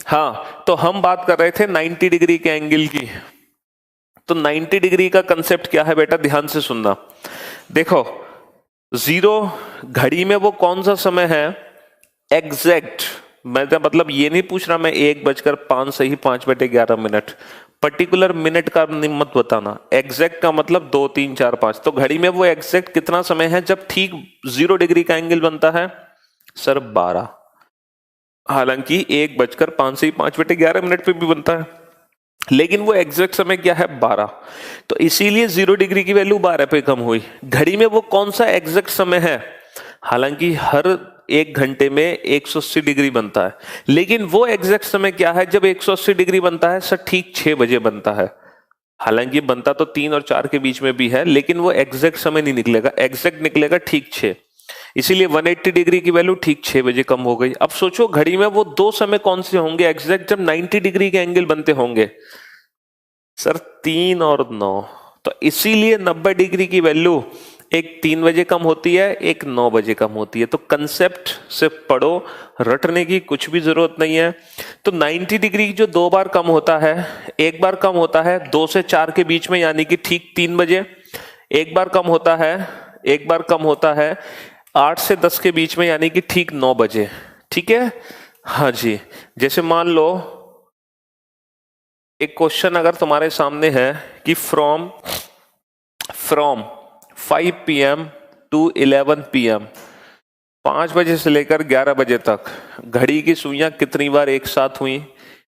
हाँ, तो हम बात कर रहे थे 90 डिग्री के एंगल की। तो 90 डिग्री का कंसेप्ट क्या है बेटा, ध्यान से सुनना। देखो, 0 घड़ी में वो कौन सा समय है एग्जैक्ट, मैं मतलब ये नहीं पूछ रहा मैं 1:05 सही 5/11, पर्टिकुलर मिनट का मत बताना। एग्जैक्ट का मतलब 2, 3, 4, 5। तो घड़ी में वो एग्जैक्ट कितना समय है जब ठीक 0 डिग्री का एंगल बनता है सर 12। हालांकि 1:05 से 5/11 पे भी बनता है, लेकिन वो एग्जैक्ट समय क्या है 12। तो इसीलिए 0 डिग्री की वैल्यू 12 पे कम हुई। घड़ी में वो कौन सा एग्जैक्ट समय है, हालांकि हर 1 घंटे में 180 डिग्री बनता है, लेकिन वो एग्जैक्ट समय क्या है जब 180 डिग्री बनता है सर, ठीक 6 बजे बनता है। हालांकि बनता तो 3 और 4 के बीच में भी है, लेकिन वो एग्जैक्ट समय नहीं निकलेगा, एग्जैक्ट निकलेगा ठीक 6। इसीलिए 180 डिग्री की वैल्यू ठीक 6 बजे कम हो गई। अब सोचो घड़ी में वो 2 समय कौन से होंगे एग्जैक्ट जब 90 डिग्री के एंगल बनते होंगे सर, 3 और 9। तो इसीलिए 90 डिग्री की वैल्यू एक 3 बजे कम होती है, एक 9 बजे कम होती है। तो कंसेप्ट सिर्फ पढ़ो, रटने की कुछ भी जरूरत नहीं है। तो 90 डिग्री जो 2 बार कम होता है, एक बार कम होता है 2 से 4 के बीच में यानी कि ठीक 3 बजे, एक बार कम होता है, एक बार कम होता है 8 से 10 के बीच में यानी कि ठीक 9 बजे। ठीक है, हाँ जी। जैसे मान लो एक क्वेश्चन अगर तुम्हारे सामने है कि फ्रॉम 5 PM टू 11 PM, 5 बजे से लेकर 11 बजे तक घड़ी की सुइयां कितनी बार एक साथ हुई,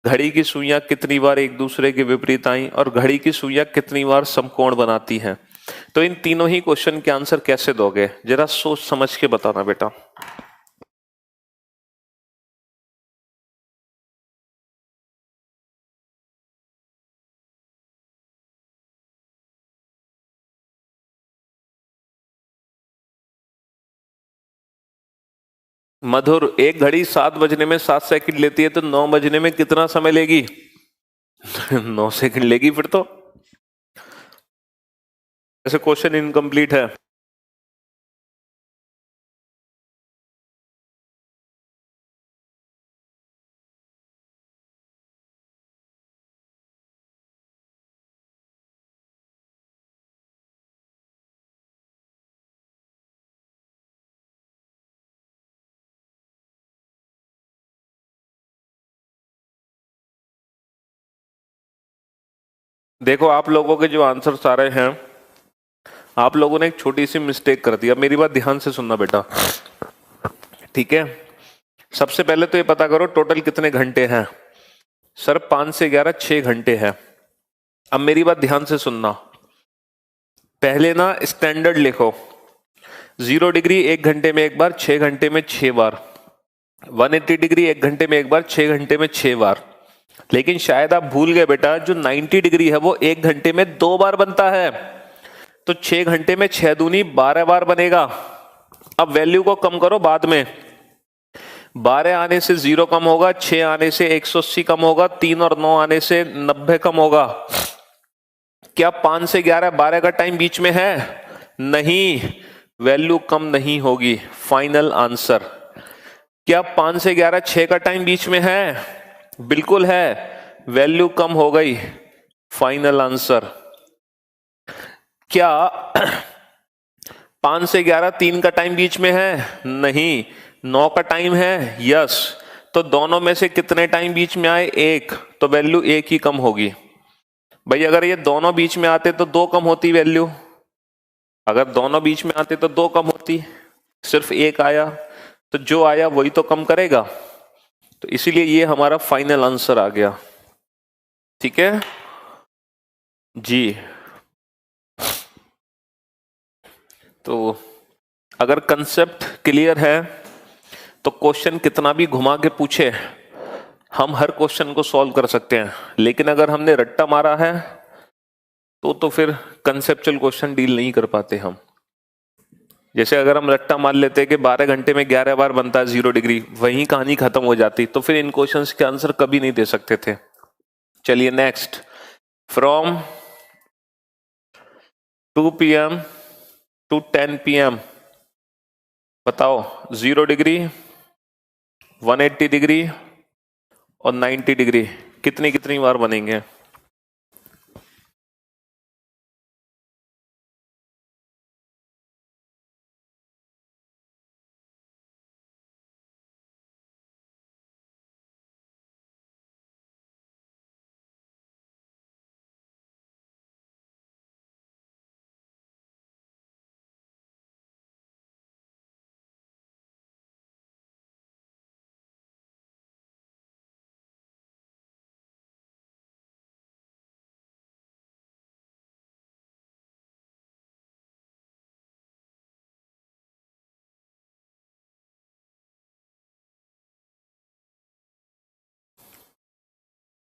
घड़ी की सुइयां कितनी बार एक दूसरे के विपरीत आई, और घड़ी की सुइयां कितनी बार समकोण बनाती हैं। तो इन तीनों ही क्वेश्चन के आंसर कैसे दोगे, जरा सोच समझ के बताना बेटा। मधुर, एक घड़ी 7 बजने में 7 सेकंड लेती है, तो 9 बजने में कितना समय लेगी? 9 सेकंड लेगी। फिर तो ऐसे क्वेश्चन इनकम्प्लीट है। देखो, आप लोगों के जो आंसर सारे हैं, आप लोगों ने एक छोटी सी मिस्टेक कर दिया। मेरी बात ध्यान से सुनना बेटा, ठीक है। सबसे पहले तो ये पता करो टोटल कितने घंटे हैं। सर 5 से 11 6 घंटे हैं। अब मेरी बात ध्यान से सुनना, पहले ना स्टैंडर्ड लिखो। 0 डिग्री 1 घंटे में एक बार, 6 घंटे में 6 बार। 180 डिग्री 1 घंटे में एक बार, 6 घंटे में 6 बार। लेकिन शायद आप भूल गए बेटा, जो 90 डिग्री है वो 1 घंटे में 2 बार बनता है। तो 6 घंटे में 6 दूनी 12 बार बनेगा। अब वैल्यू को कम करो बाद में, 12 आने से 0 कम होगा, 6 आने से 180 कम होगा, 3 और 9 आने से 90 कम होगा। क्या 5 से 11 12 का टाइम बीच में है? नहीं, वैल्यू कम नहीं होगी। Final answer. क्या 5 से 11 6 का टाइम बीच में है? बिल्कुल है, वैल्यू कम हो गई। Final answer. क्या 5 से 11 3 का टाइम बीच में है? नहीं। 9 का टाइम है? यस। तो दोनों में से कितने टाइम बीच में आए? 1। तो वैल्यू 1 ही कम होगी। भाई अगर ये दोनों बीच में आते तो 2 कम होती वैल्यू, अगर दोनों बीच में आते तो 2 कम होती, सिर्फ 1 आया, तो जो आया वही तो कम करेगा। तो इसीलिए ये हमारा फाइनल आंसर आ गया। ठीक है जी। तो अगर कंसेप्ट क्लियर है तो क्वेश्चन कितना भी घुमा के पूछे हम हर क्वेश्चन को सॉल्व कर सकते हैं। लेकिन अगर हमने रट्टा मारा है तो फिर कंसेप्चुअल क्वेश्चन डील नहीं कर पाते हम। जैसे अगर हम रट्टा मार लेते कि 12 घंटे में 11 बार बनता है 0 डिग्री, वहीं कहानी खत्म हो जाती, तो फिर इन क्वेश्चंस के आंसर कभी नहीं दे सकते थे। चलिए next, from 2 PM to 10 PM बताओ 0 डिग्री, 180 डिग्री और 90 डिग्री कितनी कितनी बार बनेंगे?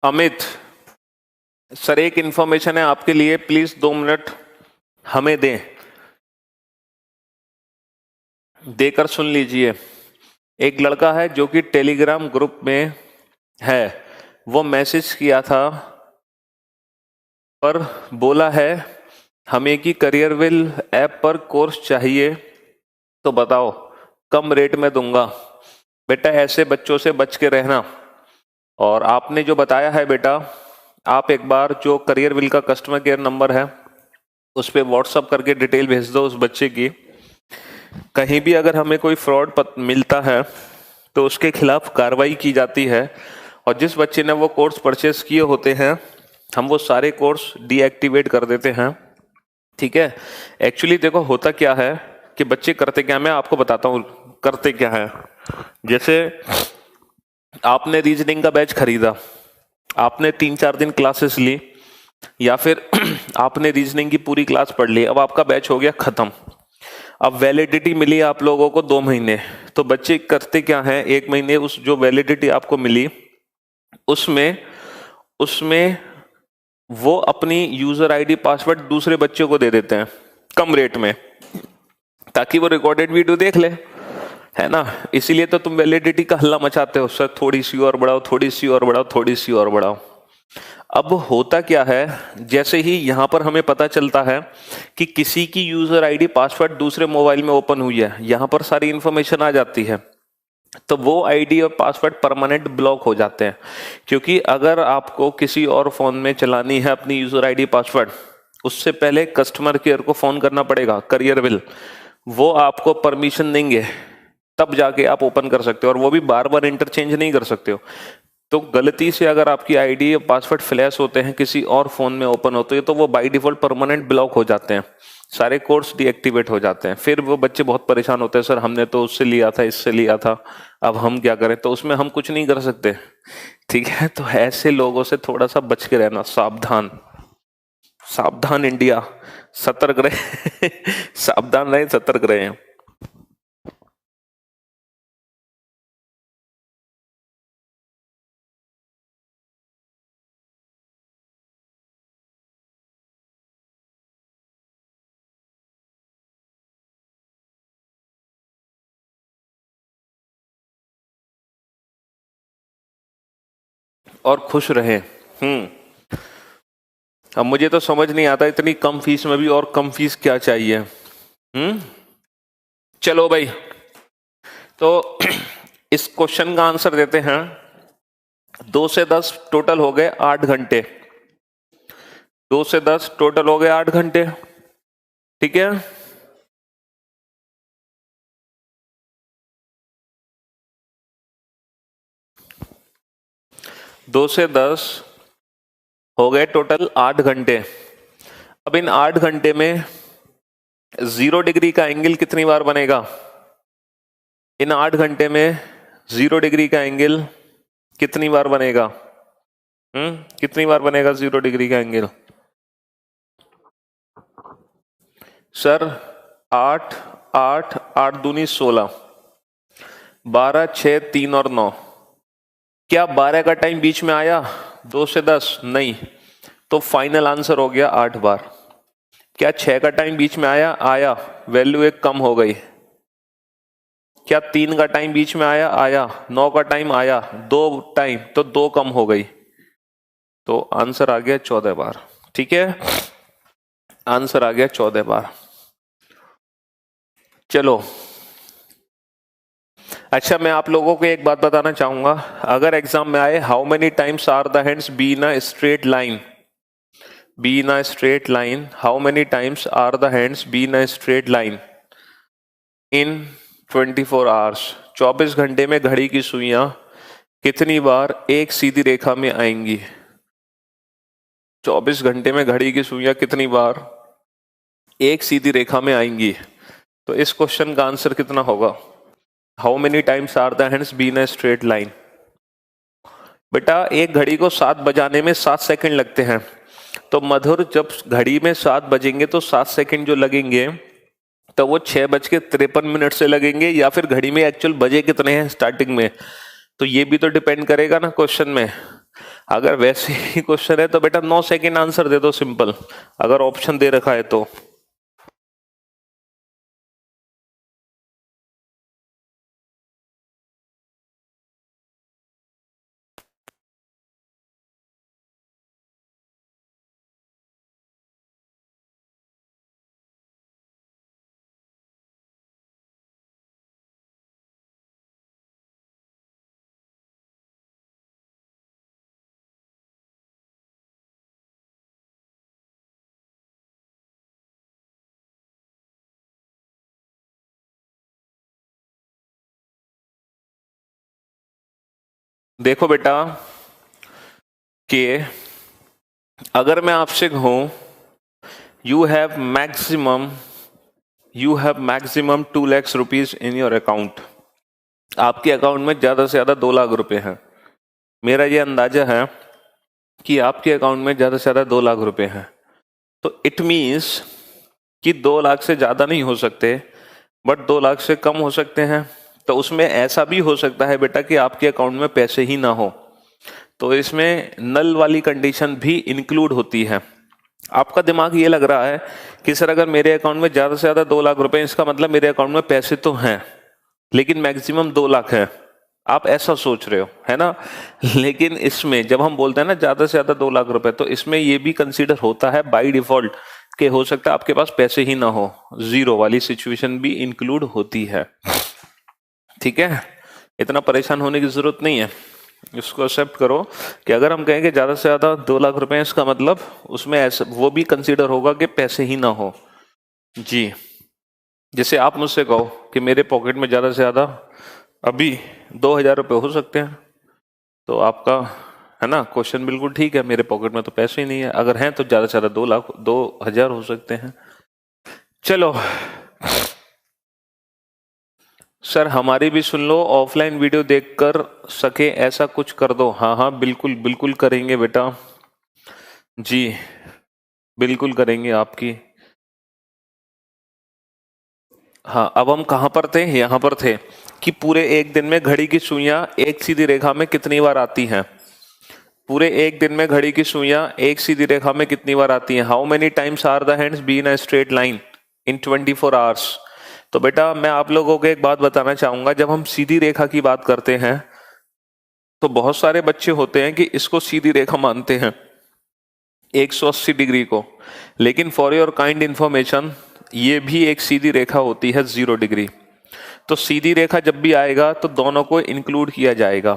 अमित सर, एक इंफॉर्मेशन है आपके लिए, प्लीज 2 मिनट हमें दें, देकर सुन लीजिए। एक लड़का है जो कि टेलीग्राम ग्रुप में है, वो मैसेज किया था पर बोला है हमें कि करियरविल ऐप पर कोर्स चाहिए, तो बताओ कम रेट में दूंगा। बेटा ऐसे बच्चों से बच के रहना। और आपने जो बताया है बेटा, आप एक बार जो करियरविल का कस्टमर केयर नंबर है उस पर व्हाट्सअप करके डिटेल भेज दो उस बच्चे की। कहीं भी अगर हमें कोई फ्रॉड मिलता है तो उसके खिलाफ कार्रवाई की जाती है। और जिस बच्चे ने वो कोर्स परचेस किए होते हैं हम वो सारे कोर्स डीएक्टिवेट कर देते हैं। ठीक है, एक्चुअली देखो होता क्या है कि बच्चे करते क्या, मैं आपको बताता हूँ करते क्या है। जैसे आपने रीजनिंग का बैच खरीदा, आपने 3-4 दिन क्लासेस ली, या फिर आपने रीजनिंग की पूरी क्लास पढ़ ली, अब आपका बैच हो गया खत्म। अब वैलिडिटी मिली आप लोगों को 2 महीने, तो बच्चे करते क्या हैं, 1 महीने उस जो वैलिडिटी आपको मिली उसमें वो अपनी यूजर आईडी पासवर्ड दूसरे बच्चों को दे देते हैं कम रेट में, ताकि वो रिकॉर्डेड वीडियो देख ले, है ना। इसीलिए तो तुम वैलिडिटी का हल्ला मचाते हो, सर थोड़ी सी और बढ़ाओ, थोड़ी सी और बढ़ाओ, थोड़ी सी और बढ़ाओ। अब होता क्या है, जैसे ही यहां पर हमें पता चलता है कि किसी की यूजर आईडी पासवर्ड दूसरे मोबाइल में ओपन हुई है, यहां पर सारी इंफॉर्मेशन आ जाती है, तो वो आईडी और पासवर्ड परमानेंट ब्लॉक हो जाते हैं। क्योंकि अगर आपको किसी और फोन में चलानी है अपनी यूजर आईडी पासवर्ड, उससे पहले कस्टमर केयर को फोन करना पड़ेगा, करियरविल, वो आपको परमिशन देंगे, तब जाके आप ओपन कर सकते हो, और वो भी बार बार इंटरचेंज नहीं कर सकते हो। तो गलती से अगर आपकी आईडी या पासवर्ड फ्लैश होते हैं किसी और फोन में ओपन होते हैं, तो वो बाय डिफॉल्ट परमानेंट ब्लॉक हो जाते हैं, सारे कोर्स डीएक्टिवेट हो जाते हैं। फिर वो बच्चे बहुत परेशान होते हैं, सर हमने तो उससे लिया था, इससे लिया था, अब हम क्या करें, तो उसमें हम कुछ नहीं कर सकते। ठीक है, तो ऐसे लोगों से थोड़ा सा बच के रहना, सावधान, सावधान इंडिया, सतर्क रहे सावधान रहे, सतर्क रहे। और खुश रहे। अब मुझे तो समझ नहीं आता इतनी कम फीस में भी और कम फीस क्या चाहिए। चलो भाई, तो इस क्वेश्चन का आंसर देते हैं। 2 से 10 टोटल हो गए 8 घंटे, 2 से 10 टोटल हो गए 8 घंटे। ठीक है, दो से 10 हो गए टोटल 8 घंटे। अब इन 8 घंटे में 0 डिग्री का एंगल कितनी बार बनेगा? इन 8 घंटे में 0 डिग्री का एंगल कितनी बार बनेगा? कितनी बार बनेगा 0 डिग्री का एंगल? सर 8 8 8 दूनी 16, 12 6 3 और 9। क्या 12 का टाइम बीच में आया 2 से 10? नहीं, तो फाइनल आंसर हो गया 8 बार। क्या 6 का टाइम बीच में आया? आया, वैल्यू 1 कम हो गई। क्या 3 का टाइम बीच में आया? आया। 9 का टाइम आया, 2 टाइम, तो 2 कम हो गई, तो आंसर आ गया 14 बार। ठीक है, आंसर आ गया 14 बार। चलो, अच्छा मैं आप लोगों को एक बात बताना चाहूंगा, अगर एग्जाम में आए how many times are the hands be in a straight line, be in a straight line, how many times are the hands be in a straight line in 24 hours, 24 घंटे में घड़ी की सुइयां कितनी बार एक सीधी रेखा में आएंगी? 24 घंटे में घड़ी की सुइयां कितनी बार एक सीधी रेखा में आएंगी? तो इस क्वेश्चन का आंसर कितना होगा? How many times are the hands be in a straight line. बेटा एक घड़ी को 7 बजाने में 7 सेकंड लगते हैं, तो मधुर जब घड़ी में 7 बजेंगे तो 7 सेकंड जो लगेंगे तो वो 6:53 से लगेंगे, या फिर घड़ी में एक्चुअल बजे कितने हैं स्टार्टिंग में, तो ये भी तो डिपेंड करेगा ना क्वेश्चन में। अगर वैसे ही क्वेश्चन है तो बेटा 9 सेकंड आंसर दे दो सिंपल, अगर ऑप्शन दे रखा है तो। देखो बेटा कि अगर मैं आपसे कहूं you have maximum 2 lakh rupees in your account, आपके अकाउंट में ज्यादा से ज्यादा 2 लाख रुपए हैं। मेरा ये अंदाजा है कि आपके अकाउंट में ज्यादा से ज्यादा 2 लाख रुपए हैं, तो इट मीन्स कि 2 लाख से ज्यादा नहीं हो सकते, बट 2 लाख से कम हो सकते हैं। तो उसमें ऐसा भी हो सकता है बेटा कि आपके अकाउंट में पैसे ही ना हो, तो इसमें नल वाली कंडीशन भी इंक्लूड होती है। आपका दिमाग ये लग रहा है कि सर अगर मेरे अकाउंट में ज्यादा से ज्यादा 2 लाख रुपए, इसका मतलब मेरे अकाउंट में पैसे तो हैं लेकिन मैक्सिमम 2 लाख है, आप ऐसा सोच रहे हो, है ना। लेकिन इसमें जब हम बोलते हैं ना ज्यादा से ज्यादा 2 लाख रुपए, तो इसमें ये भी कंसीडर होता है बाय डिफॉल्ट कि हो सकता है आपके पास पैसे ही ना हो, जीरो वाली सिचुएशन भी इंक्लूड होती है। ठीक है, इतना परेशान होने की जरूरत नहीं है, इसको एक्सेप्ट करो कि अगर हम कहेंगे ज्यादा से ज्यादा 2 लाख रुपए, इसका मतलब उसमें ऐसा वो भी कंसीडर होगा कि पैसे ही ना हो जी। जैसे आप मुझसे कहो कि मेरे पॉकेट में ज्यादा से ज्यादा अभी 2,000 रुपये हो सकते हैं, तो आपका है ना क्वेश्चन बिल्कुल ठीक है, मेरे पॉकेट में तो पैसे ही नहीं है, अगर हैं तो ज्यादा से ज्यादा 2,000 हो सकते हैं। चलो सर हमारी भी सुन लो, ऑफलाइन वीडियो देखकर सके ऐसा कुछ कर दो। हाँ हाँ बिल्कुल बिल्कुल करेंगे बेटा जी, बिल्कुल करेंगे आपकी। हाँ अब हम कहाँ पर थे? यहाँ पर थे कि पूरे एक दिन में घड़ी की सुइयां एक सीधी रेखा में कितनी बार आती हैं। पूरे एक दिन में घड़ी की सुइयां एक सीधी रेखा में कितनी बार आती हैं? How many times are the hands be in a straight line in 24 hours. तो बेटा मैं आप लोगों को एक बात बताना चाहूंगा, जब हम सीधी रेखा की बात करते हैं तो बहुत सारे बच्चे होते हैं कि इसको सीधी रेखा मानते हैं 180 डिग्री को, लेकिन फॉर योर काइंड इंफॉर्मेशन ये भी एक सीधी रेखा होती है 0 डिग्री। तो सीधी रेखा जब भी आएगा तो दोनों को इंक्लूड किया जाएगा।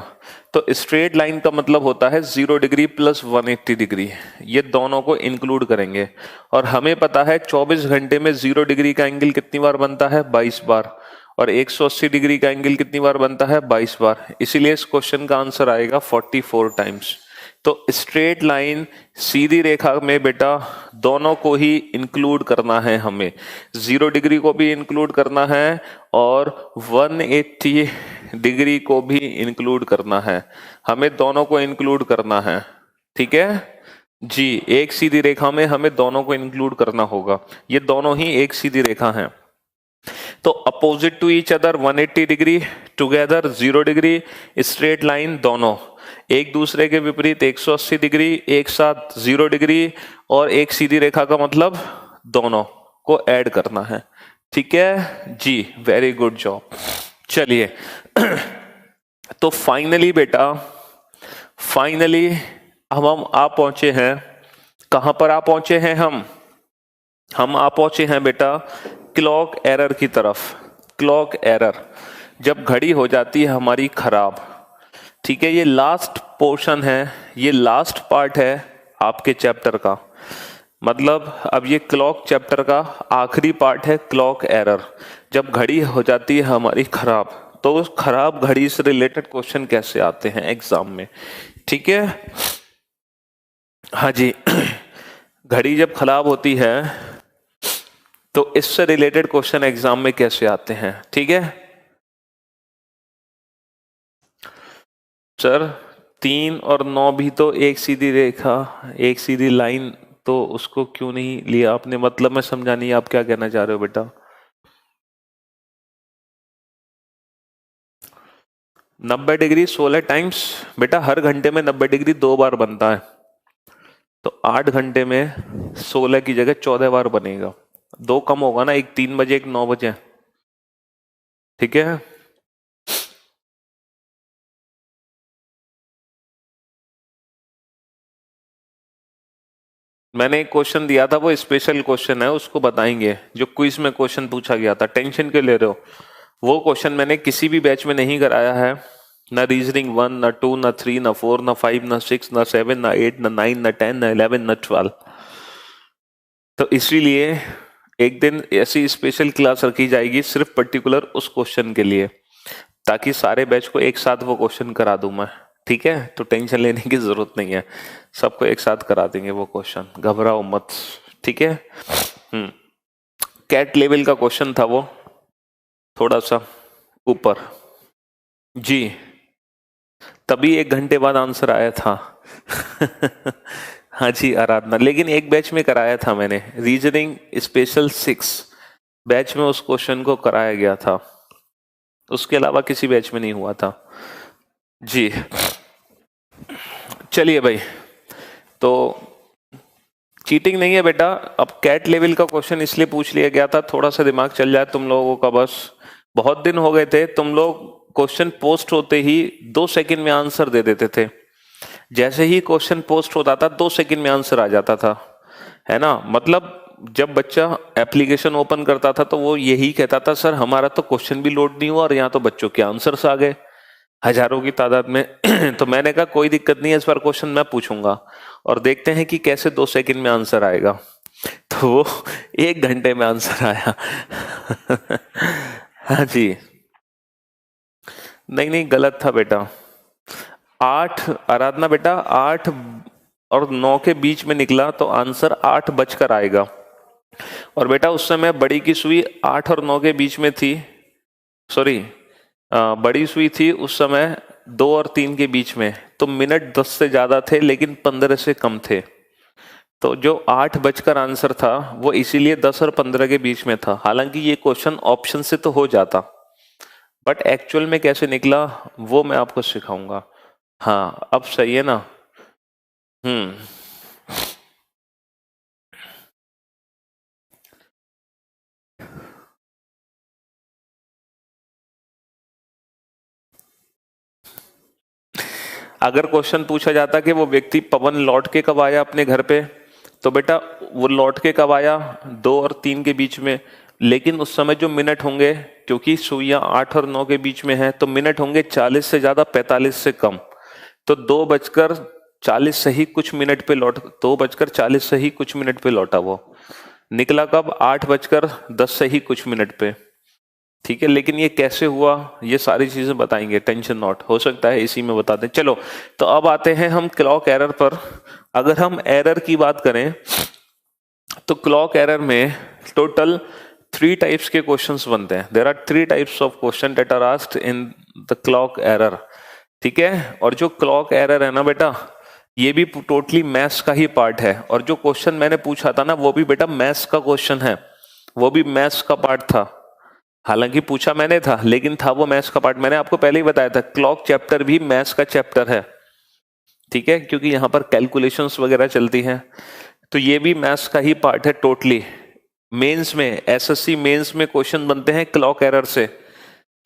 तो स्ट्रेट लाइन का मतलब होता है 0 डिग्री प्लस 180 डिग्री, ये दोनों को इंक्लूड करेंगे। और हमें पता है 24 घंटे में 0 डिग्री का एंगल कितनी बार बनता है, 22 बार, और 180 डिग्री का एंगल कितनी बार बनता है, 22 बार। इसीलिए इस क्वेश्चन का आंसर आएगा 44 टाइम्स। तो स्ट्रेट लाइन सीधी रेखा में बेटा दोनों को ही इंक्लूड करना है, हमें 0 डिग्री को भी इंक्लूड करना है और 180 डिग्री को भी इंक्लूड करना है, हमें दोनों को इंक्लूड करना है। ठीक है जी, एक सीधी रेखा में हमें दोनों को इंक्लूड करना होगा, ये दोनों ही एक सीधी रेखा हैं। तो opposite to each other 180 degree, together 0 degree, straight line दोनों एक दूसरे के विपरीत 180 डिग्री, एक साथ 0 डिग्री, और एक सीधी रेखा का मतलब दोनों को ऐड करना है। ठीक है जी, वेरी गुड जॉब। चलिए तो फाइनली बेटा, फाइनली अब हम आ पहुंचे हैं, कहां पर आ पहुंचे हैं हम आ पहुंचे हैं बेटा क्लॉक एरर की तरफ। क्लॉक एरर जब घड़ी हो जाती है हमारी खराब। ठीक है, ये लास्ट पोर्शन है, ये लास्ट पार्ट है आपके चैप्टर का, मतलब अब ये क्लॉक चैप्टर का आखिरी पार्ट है, क्लॉक एरर। जब घड़ी हो जाती है हमारी खराब, तो उस खराब घड़ी से रिलेटेड क्वेश्चन कैसे आते हैं एग्जाम में। ठीक है, हाँ जी घड़ी जब खराब होती है तो इससे रिलेटेड क्वेश्चन एग्जाम में कैसे आते हैं। ठीक है सर, 3 और 9 भी तो एक सीधी रेखा, एक सीधी लाइन, तो उसको क्यों नहीं लिया आपने, मतलब मैं समझा नहीं आप क्या कहना चाह रहे हो बेटा। 90 डिग्री 16 टाइम्स बेटा, हर घंटे में 90 डिग्री 2 बार बनता है, तो 8 घंटे में 16 की जगह 14 बार बनेगा। 2 कम होगा ना, एक 3 बजे एक 9 बजे। ठीक है, मैंने एक क्वेश्चन दिया था, वो स्पेशल क्वेश्चन है, उसको बताएंगे, जो क्विज में क्वेश्चन पूछा गया था। टेंशन क्यों ले रहे हो, वो क्वेश्चन मैंने किसी भी बैच में नहीं कराया है, ना रीजनिंग 1, ना 2, ना 3, ना 4, ना 5, ना 6, ना 7, ना 8, ना 9, ना 10, ना 11, ना 12। तो इसीलिए एक दिन ऐसी स्पेशल क्लास रखी जाएगी सिर्फ पर्टिकुलर उस क्वेश्चन के लिए, ताकि सारे बैच को एक साथ वो क्वेश्चन करा दूं मैं। ठीक है, तो टेंशन लेने की जरूरत नहीं है, सबको एक साथ करा देंगे वो क्वेश्चन, घबराओ मत। ठीक है, कैट लेवल का क्वेश्चन था वो, थोड़ा सा ऊपर जी, तभी 1 घंटे बाद आंसर आया था हाँ जी आराधना, लेकिन एक बैच में कराया था मैंने, रीजनिंग स्पेशल 6 बैच में उस क्वेश्चन को कराया गया था, उसके अलावा किसी बैच में नहीं हुआ था जी। चलिए भाई, तो चीटिंग नहीं है बेटा, अब कैट लेवल का क्वेश्चन इसलिए पूछ लिया गया था, थोड़ा सा दिमाग चल जाए तुम लोगों का बस। बहुत दिन हो गए थे, तुम लोग क्वेश्चन पोस्ट होते ही 2 सेकंड में आंसर दे देते थे, जैसे ही क्वेश्चन पोस्ट होता था 2 सेकंड में आंसर आ जाता था, है ना। मतलब जब बच्चा एप्लीकेशन ओपन करता था तो वो यही कहता था, सर हमारा तो क्वेश्चन भी लोड नहीं हुआ और यहाँ तो बच्चों के आंसर्स आ गए हजारों की तादाद में तो मैंने कहा कोई दिक्कत नहीं है, इस बार क्वेश्चन मैं पूछूंगा और देखते हैं कि कैसे 2 सेकंड में आंसर आएगा। तो वो 1 घंटे में आंसर आया हाँ जी, नहीं नहीं गलत था बेटा, 8 आराधना बेटा, 8 और 9 के बीच में निकला तो आंसर 8 बजकर आएगा, और बेटा उस समय बड़ी की सुई 8 और 9 के बीच में थी, सॉरी बड़ी सुई थी उस समय 2 और 3 के बीच में, तो मिनट 10 से ज्यादा थे लेकिन 15 से कम थे, तो जो 8 बजकर आंसर था वो इसीलिए 10 और 15 के बीच में था। हालांकि ये क्वेश्चन ऑप्शन से तो हो जाता, बट एक्चुअल में कैसे निकला वो मैं आपको सिखाऊंगा। हाँ अब सही है ना। अगर क्वेश्चन पूछा जाता कि वो व्यक्ति पवन लौट के कब आया अपने घर पे, तो बेटा वो लौट के कब आया 2 और 3 के बीच में, लेकिन उस समय जो मिनट होंगे, क्योंकि सुइयां 8 और 9 के बीच में है, तो मिनट होंगे 40 से ज्यादा, 45 से कम। तो 2:40 से ही कुछ मिनट पे 2:40 से ही कुछ मिनट पे लौटा वो। निकला कब? 8:10 से ही कुछ मिनट पे। ठीक है, लेकिन ये कैसे हुआ, ये सारी चीजें बताएंगे, टेंशन नॉट, हो सकता है इसी में बता दें। चलो, तो अब आते हैं हम क्लॉक एरर पर। अगर हम एरर की बात करें तो क्लॉक एरर में टोटल 3 टाइप्स के क्वेश्चंस बनते हैं। There are 3 types of question that are asked in the clock error. ठीक है, और जो क्लॉक एरर है ना बेटा, ये भी टोटली मैथ्स का ही पार्ट है। और जो क्वेश्चन मैंने पूछा था ना, वो भी बेटा मैथ्स का क्वेश्चन है, वो भी मैथ्स का पार्ट था। हालांकि पूछा मैंने था, लेकिन था वो मैथ्स का पार्ट। मैंने आपको पहले ही बताया था, क्लॉक चैप्टर भी मैथ्स का चैप्टर है। ठीक है, क्योंकि यहाँ पर कैलकुलेशंस वगैरह चलती हैं, तो ये भी मैथ्स का ही पार्ट है टोटली। मेंस में, एसएससी मेंस में क्वेश्चन बनते हैं क्लॉक एरर से,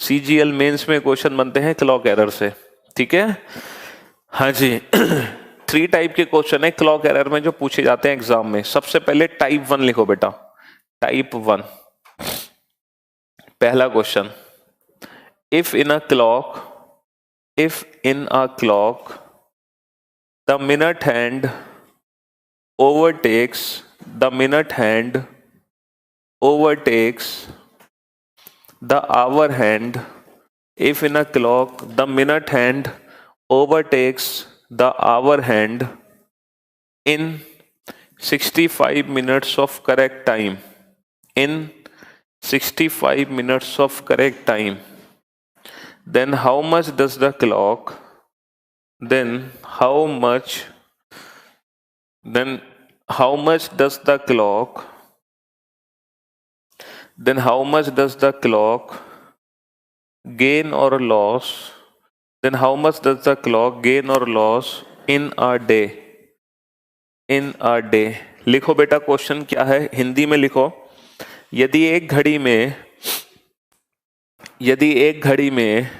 सीजीएल मेंस में क्वेश्चन बनते हैं क्लॉक एरर से। ठीक है, हाँ जी। 3 टाइप के क्वेश्चन है क्लॉक एरर में जो पूछे जाते हैं एग्जाम में। सबसे पहले टाइप 1 लिखो बेटा, टाइप 1। पहला question, if in a clock the minute hand overtakes the hour hand, if in a clock the minute hand overtakes the hour hand in 65 minutes of correct time, then how much does the clock gain or loss in a day? लिखो बेटा, question क्या है, हिंदी में लिखो। यदि एक घड़ी में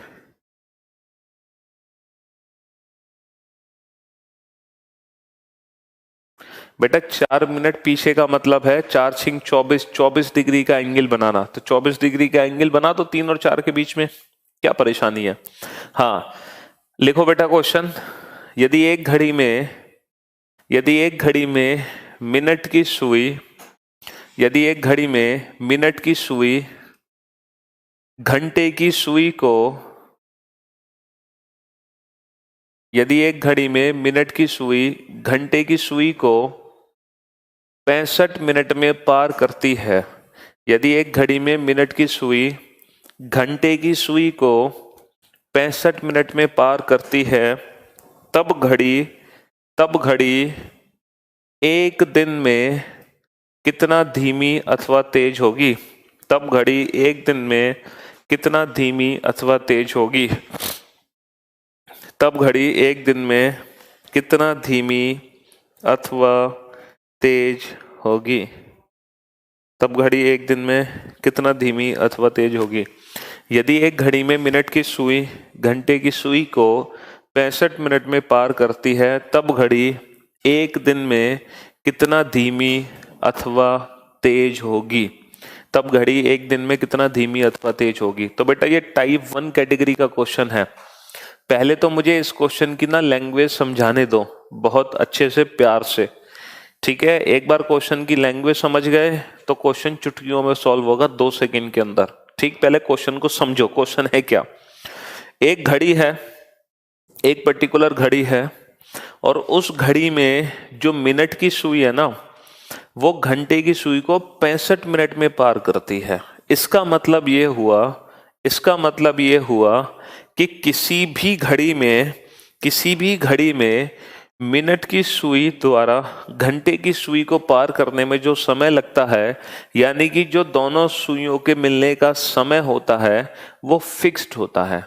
बेटा 4 मिनट पीछे का मतलब है 4 6 24 डिग्री का एंगल बनाना। तो 24 डिग्री का एंगल बना, तो 3 और 4 के बीच में क्या परेशानी है? हाँ, लिखो बेटा क्वेश्चन। यदि एक घड़ी में मिनट की सुई घंटे की सुई को, यदि एक घड़ी में मिनट की सुई घंटे की सुई को 65 मिनट में पार करती है, यदि एक घड़ी में मिनट की सुई घंटे की सुई को 65 मिनट में पार करती है, तब घड़ी एक दिन में कितना धीमी अथवा तेज होगी? तब घड़ी एक दिन में कितना धीमी अथवा तेज होगी? तब घड़ी एक दिन में कितना धीमी अथवा तेज होगी? तब घड़ी एक दिन में कितना धीमी अथवा तेज होगी? यदि एक घड़ी में मिनट की सुई घंटे की सुई को 65 मिनट में पार करती है, तब घड़ी एक दिन में कितना धीमी अथवा तेज होगी? तब घड़ी एक दिन में कितना धीमी अथवा तेज होगी? तो बेटा ये टाइप 1 कैटेगरी का क्वेश्चन है। पहले तो मुझे इस क्वेश्चन की ना लैंग्वेज समझाने दो बहुत अच्छे से, प्यार से। ठीक है, एक बार क्वेश्चन की लैंग्वेज समझ गए तो क्वेश्चन चुटकियों में सॉल्व होगा 2 सेकंड के अंदर। ठीक, पहले क्वेश्चन को समझो, क्वेश्चन है क्या। एक घड़ी है, एक पर्टिकुलर घड़ी है, और उस घड़ी में जो मिनट की सुई है ना, वो घंटे की सुई को 65 मिनट में पार करती है। इसका मतलब ये हुआ कि किसी भी घड़ी में मिनट की सुई द्वारा घंटे की सुई को पार करने में जो समय लगता है, यानी कि जो दोनों सुइयों के मिलने का समय होता है, वो फिक्स्ड होता है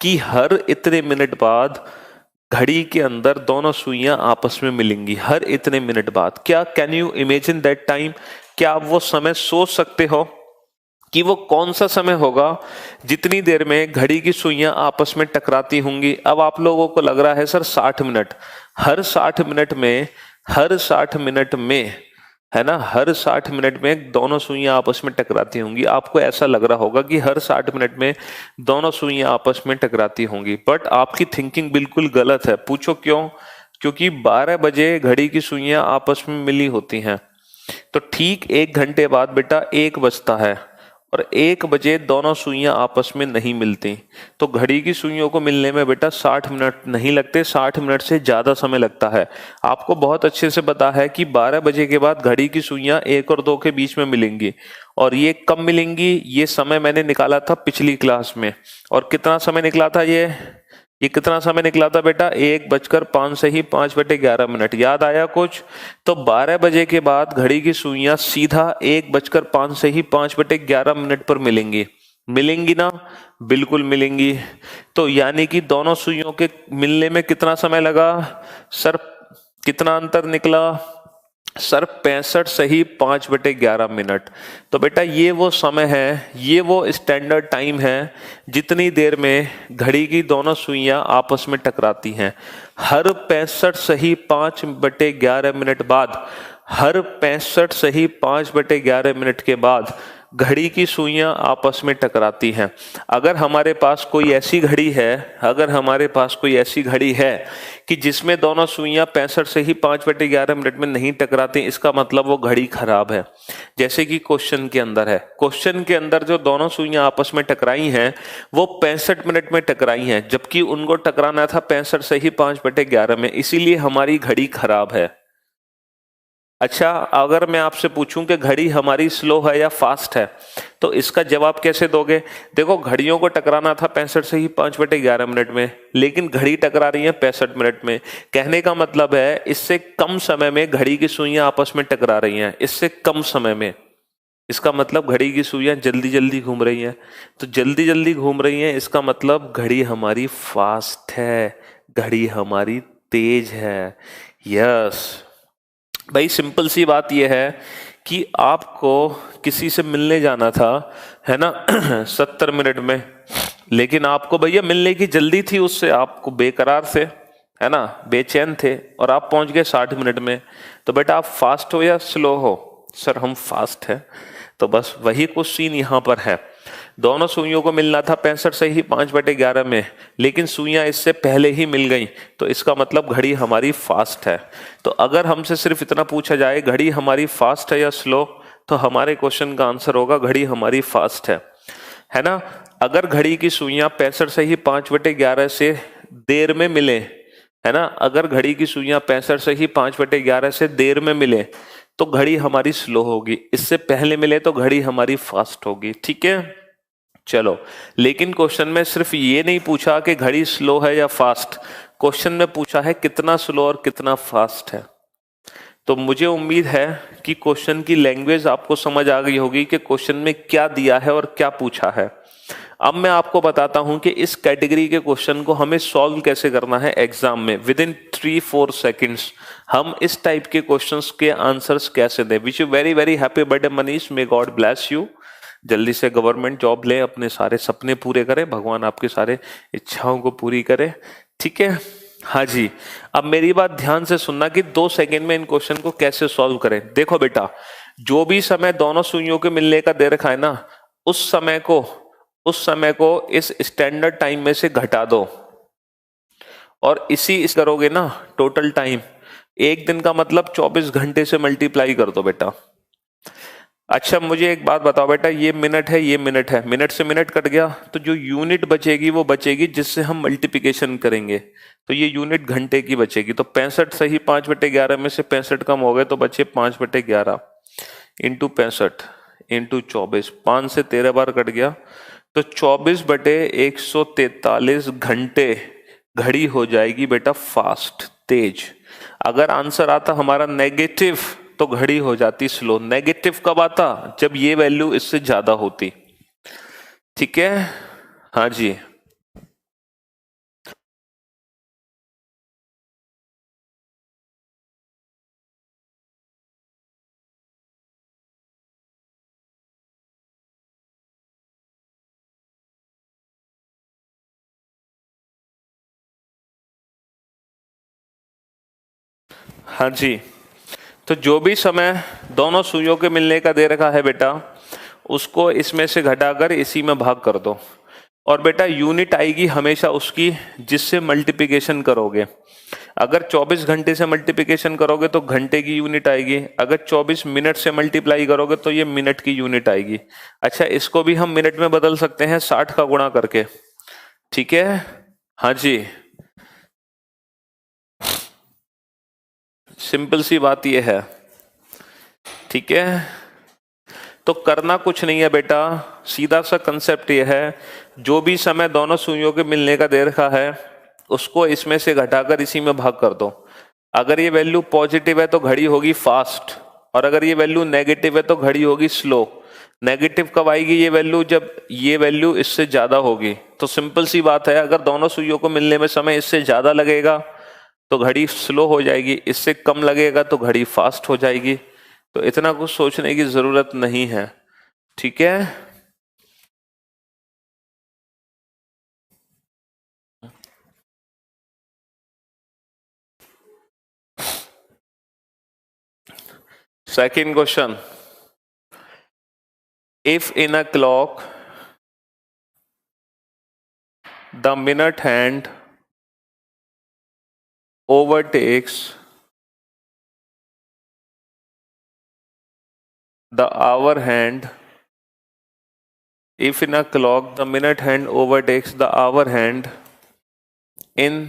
कि हर इतने मिनट बाद घड़ी के अंदर दोनों सुइयां आपस में मिलेंगी, हर इतने मिनट बाद। क्या can you imagine that time? क्या आप वो समय सोच सकते हो कि वो कौन सा समय होगा जितनी देर में घड़ी की सुइयां आपस में टकराती होंगी? अब आप लोगों को लग रहा है सर 60 मिनट। हर 60 मिनट में है ना। हर 60 मिनट में दोनों सुइयां आपस में टकराती होंगी। आपको ऐसा लग रहा होगा कि हर 60 मिनट में दोनों सुइयां आपस में टकराती होंगी, बट आपकी थिंकिंग बिल्कुल गलत है। पूछो क्यों? क्योंकि 12 बजे घड़ी की सुइयां आपस में मिली होती हैं, तो ठीक 1 घंटे बाद बेटा 1 बजता है, और 1 बजे दोनों सुइयां आपस में नहीं मिलती। तो घड़ी की सुइयों को मिलने में बेटा 60 मिनट नहीं लगते, 60 मिनट से ज्यादा समय लगता है। आपको बहुत अच्छे से पता है कि 12 बजे के बाद घड़ी की सुइयां 1 और 2 के बीच में मिलेंगी, और ये कब मिलेंगी, ये समय मैंने निकाला था पिछली क्लास में। और कितना समय निकला था ये कितना समय निकला था बेटा? 1 बजकर 5 से ही 5/11 मिनट। याद आया कुछ? तो 12 बजे के बाद घड़ी की सुइयां सीधा 1 बजकर 5 से ही 5/11 मिनट पर मिलेंगी। मिलेंगी ना? बिल्कुल मिलेंगी। तो यानी कि दोनों सुइयों के मिलने में कितना समय लगा सर? कितना अंतर निकला सर? 65 सही 5/11 मिनट। तो बेटा ये वो समय है, ये वो स्टैंडर्ड टाइम है जितनी देर में घड़ी की दोनों सुइयां आपस में टकराती हैं। हर 65 सही 5/11 मिनट बाद, हर 65 सही 5/11 मिनट के बाद घड़ी की सुइयां आपस में टकराती हैं। अगर हमारे पास कोई ऐसी घड़ी है, अगर हमारे पास कोई ऐसी घड़ी है कि जिसमें दोनों सुइयां 65 से ही 5/11 मिनट में नहीं टकराती, इसका मतलब वो घड़ी खराब है। जैसे कि क्वेश्चन के अंदर है, क्वेश्चन के अंदर जो दोनों सुइयां आपस में टकराई हैं वो 65 मिनट में टकराई हैं, जबकि उनको टकराना था 65 से ही 5/11 में, इसीलिए हमारी घड़ी खराब है। अच्छा, अगर मैं आपसे पूछूं कि घड़ी हमारी स्लो है या फास्ट है, तो इसका जवाब कैसे दोगे? देखो, घड़ियों को टकराना था 65 से ही 5/11 मिनट में, लेकिन घड़ी टकरा रही है 65 मिनट में। कहने का मतलब है इससे कम समय में घड़ी की सुइयां आपस में टकरा रही हैं, इससे कम समय में। इसका मतलब घड़ी की सुइयां जल्दी जल्दी घूम रही हैं। तो जल्दी जल्दी घूम रही हैं, इसका मतलब घड़ी हमारी फास्ट है, घड़ी हमारी तेज है। यस भाई, सिंपल सी बात यह है कि आपको किसी से मिलने जाना था, है ना, 70 मिनट में, लेकिन आपको भैया मिलने की जल्दी थी उससे, आपको बेकरार थे, है ना, बेचैन थे, और आप पहुंच गए 60 मिनट में। तो बेटा आप फास्ट हो या स्लो हो? सर हम फास्ट हैं। तो बस वही कुछ सीन यहाँ पर है। दोनों सुइयों को मिलना था 65 से ही 5/11 में, लेकिन सुइयां इससे पहले ही मिल गई, तो इसका मतलब घड़ी हमारी फास्ट है। तो अगर हमसे सिर्फ इतना पूछा जाए घड़ी हमारी फास्ट है या स्लो, तो हमारे क्वेश्चन का आंसर होगा घड़ी हमारी फास्ट है ना। अगर घड़ी की सुइयां 65 से ही 5/11 से देर में मिले, है ना, अगर घड़ी की सुइयां 65 से ही 5/11 से देर में मिले, तो घड़ी हमारी स्लो होगी। इससे पहले मिले तो घड़ी हमारी फास्ट होगी। ठीक है, चलो। लेकिन क्वेश्चन में सिर्फ ये नहीं पूछा कि घड़ी स्लो है या फास्ट, क्वेश्चन में पूछा है कितना स्लो और कितना फास्ट है। तो मुझे उम्मीद है कि क्वेश्चन की लैंग्वेज आपको समझ आ गई होगी कि क्वेश्चन में क्या दिया है और क्या पूछा है। अब मैं आपको बताता हूं कि इस कैटेगरी के क्वेश्चन को हमें सॉल्व कैसे करना है एग्जाम में विद इन 3-4 सेकेंड्स। हम इस टाइप के क्वेश्चंस के आंसर्स कैसे दें। Wish you very very happy birthday Manish, may God bless you. जल्दी से गवर्नमेंट जॉब ले, अपने सारे सपने पूरे करे, भगवान आपके सारे इच्छाओं को पूरी करे। ठीक है, हाँ जी। अब मेरी बात ध्यान से सुनना कि 2 सेकेंड में इन क्वेश्चन को कैसे सॉल्व करें। देखो बेटा, जो भी समय दोनों सुइयों के मिलने का दे रखा है ना, उस समय को इस स्टैंडर्ड टाइम में से घटा दो, और इस करोगे ना टोटल टाइम, एक दिन का मतलब 24 घंटे से मल्टीप्लाई कर दो बेटा। अच्छा मुझे एक बात बताओ बेटा, ये मिनट है, ये मिनट है, मिनट से मिनट कट गया, तो जो यूनिट बचेगी वो बचेगी जिससे हम मल्टीप्लिकेशन करेंगे, तो ये यूनिट घंटे की बचेगी। तो 65 सही 5/11 में से 65 कम हो गए, तो बचे 5/11 इंटू 65 इंटू 24, 5 से 13 बार कट गया, तो 24/143 घंटे घड़ी हो जाएगी बेटा फास्ट, तेज। अगर आंसर आता हमारा नेगेटिव, तो घड़ी हो जाती स्लो। नेगेटिव कब आता? जब ये वैल्यू इससे ज्यादा होती। ठीक है, हाँ जी, हाँ जी। तो जो भी समय दोनों सुइयों के मिलने का दे रखा है बेटा, उसको इसमें से घटाकर इसी में भाग कर दो। और बेटा यूनिट आएगी हमेशा उसकी जिससे मल्टीप्लिकेशन करोगे। अगर 24 घंटे से मल्टीप्लिकेशन करोगे तो घंटे की यूनिट आएगी, अगर 24 मिनट से मल्टीप्लाई करोगे तो ये मिनट की यूनिट आएगी। अच्छा, इसको भी हम मिनट में बदल सकते हैं 60 का गुणा करके, ठीक है? हाँ जी, सिंपल सी बात ये है, ठीक है? तो करना कुछ नहीं है बेटा, सीधा सा कंसेप्ट ये है, जो भी समय दोनों सुइयों के मिलने का दे रखा है उसको इसमें से घटाकर इसी में भाग कर दो। अगर ये वैल्यू पॉजिटिव है तो घड़ी होगी फास्ट, और अगर ये वैल्यू नेगेटिव है तो घड़ी होगी स्लो। नेगेटिव कब आएगी ये वैल्यू? जब ये वैल्यू इससे ज्यादा होगी। तो सिंपल सी बात है, अगर दोनों सुइयों को मिलने में समय इससे ज्यादा लगेगा तो घड़ी स्लो हो जाएगी, इससे कम लगेगा तो घड़ी फास्ट हो जाएगी। तो इतना कुछ सोचने की जरूरत नहीं है, ठीक है? Second question, if in a clock the minute hand overtakes the hour hand, if in a clock the minute hand overtakes the hour hand in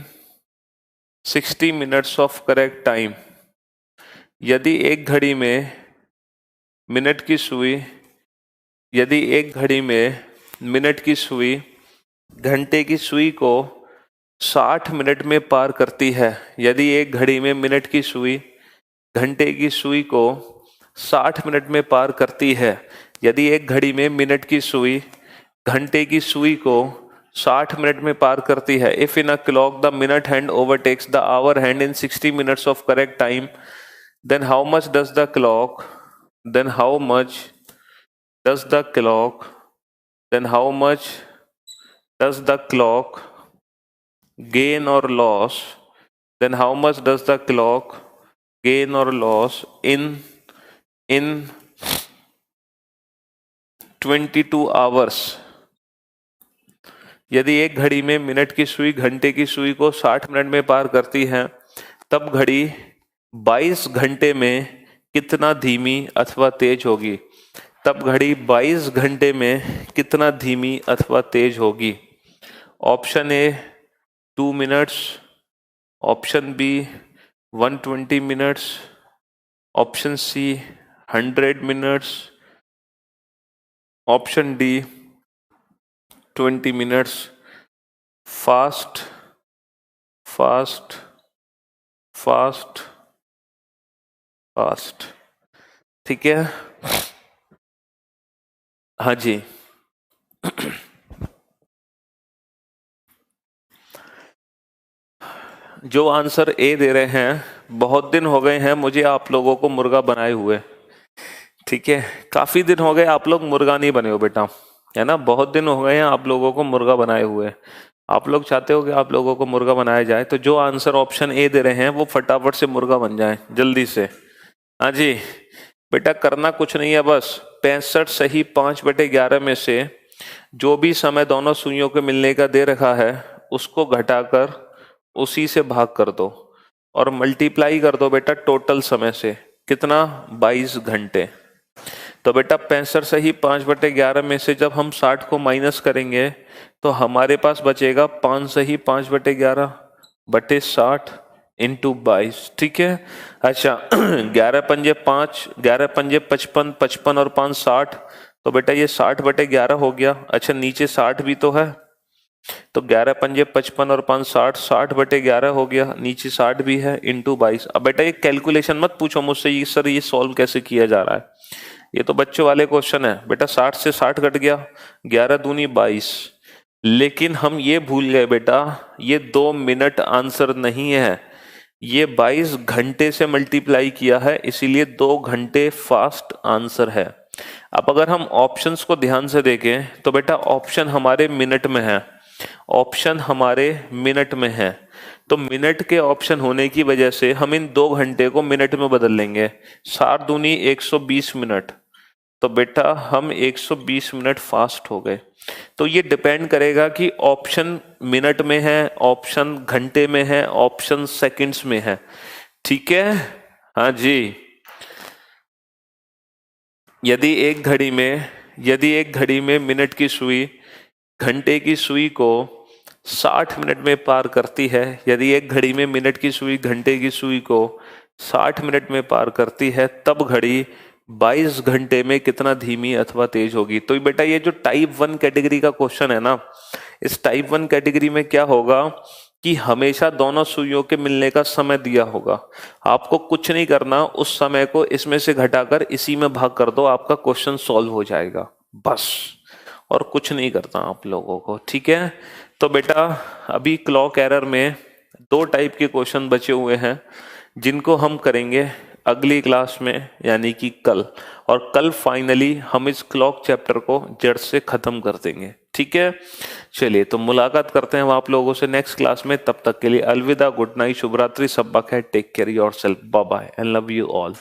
60 minutes of correct time, यदि एक घड़ी में मिनट की सुई, यदि एक घड़ी में मिनट की सुई घंटे की सुई को 60 मिनट में पार करती है, यदि एक घड़ी में मिनट की सुई घंटे की सुई को 60 मिनट में पार करती है, यदि एक घड़ी में मिनट की सुई घंटे की सुई को 60 मिनट में पार करती है, if in a clock the minute hand overtakes the hour hand in 60 minutes of correct time, then how much does the clock, then how much does the clock, then how much does the clock gain or loss, then how much does the clock gain or loss in 22 hours? यदि एक घड़ी में minute की सुई घंटे की सुई को 60 मिनट में पार करती है, तब घड़ी 22 घंटे में कितना धीमी अथवा तेज होगी? तब घड़ी 22 घंटे में कितना धीमी अथवा तेज होगी? Option A 2 minutes, option B 120 minutes, option C 100 minutes, option D 20 minutes. Fast fast fast fast, ठीक है? हाँ जी। जो आंसर ए दे रहे हैं, बहुत दिन हो गए हैं मुझे आप लोगों को मुर्गा बनाए हुए, ठीक है? काफी दिन हो गए आप लोग मुर्गा नहीं बने हो बेटा, है ना? बहुत दिन हो गए हैं आप लोगों को मुर्गा बनाए हुए। आप लोग चाहते हो कि आप लोगों को मुर्गा बनाया जाए, तो जो आंसर ऑप्शन ए दे रहे हैं वो फटाफट से मुर्गा बन जाए जल्दी से। हाँ जी बेटा, करना कुछ नहीं है, बस 65 सही 5/11 में से जो भी समय दोनों सुइयों के मिलने का दे रखा है उसको घटाकर उसी से भाग कर दो और मल्टीप्लाई कर दो बेटा टोटल समय से। कितना? 22 घंटे। तो बेटा 65 सही 5/11 में से जब हम 60 को माइनस करेंगे तो हमारे पास बचेगा 5 सही 5/11 बटे 60 इंटू 22, ठीक है? अच्छा 11 पंजे 5, 11 पंजे 55, 55 और 5 60, तो बेटा ये 60/11 हो गया। अच्छा नीचे 60 भी तो है, तो 11 पंजे 55 और 5 60, 60/11 हो गया, नीचे 60 भी है इंटू 22। अब बेटा ये कैलकुलेशन मत पूछो मुझसे ये सर ये सॉल्व कैसे किया जा रहा है, ये तो बच्चों वाले क्वेश्चन है बेटा। 60 से 60 कट गया, 11 दूनी 22, लेकिन हम ये भूल गए बेटा ये 2 मिनट आंसर नहीं है, ये 22 घंटे से मल्टीप्लाई किया है, इसीलिए 2 घंटे फास्ट आंसर है। अब अगर हम ऑप्शंस को ध्यान से देखें तो बेटा ऑप्शन हमारे मिनट में है, ऑप्शन हमारे मिनट में है, तो मिनट के ऑप्शन होने की वजह से हम इन 2 घंटे को मिनट में बदल लेंगे। 7 दूनी 120 मिनट, तो बेटा हम 120 मिनट फास्ट हो गए। तो ये डिपेंड करेगा कि ऑप्शन मिनट में है, ऑप्शन घंटे में है, ऑप्शन सेकंड्स में है। ठीक है, हाँ जी। यदि एक घड़ी में मिनट की सुई घंटे की सुई को 60 मिनट में पार करती है, यदि एक घड़ी में मिनट की सुई घंटे की सुई को 60 मिनट में पार करती है, तब घड़ी 22 घंटे में कितना धीमी अथवा तेज होगी। तो बेटा ये जो टाइप 1 कैटेगरी का क्वेश्चन है ना, इस टाइप 1 कैटेगरी में क्या होगा कि हमेशा दोनों सुइयों के मिलने का समय दिया होगा। आपको कुछ नहीं करना, उस समय को इसमें से घटाकर इसी में भाग कर दो, आपका क्वेश्चन सॉल्व हो जाएगा बस, और कुछ नहीं करता आप लोगों को। ठीक है, तो बेटा अभी क्लॉक एरर में 2 टाइप के क्वेश्चन बचे हुए हैं जिनको हम करेंगे अगली क्लास में, यानी कि कल। और कल फाइनली हम इस क्लॉक चैप्टर को जड़ से खत्म कर देंगे। ठीक है, चलिए तो मुलाकात करते हैं आप लोगों से नेक्स्ट क्लास में। तब तक के लिए अलविदा, गुड नाइट, शुभ रात्रि, सब खैर, take care yourself, bye bye and love you all.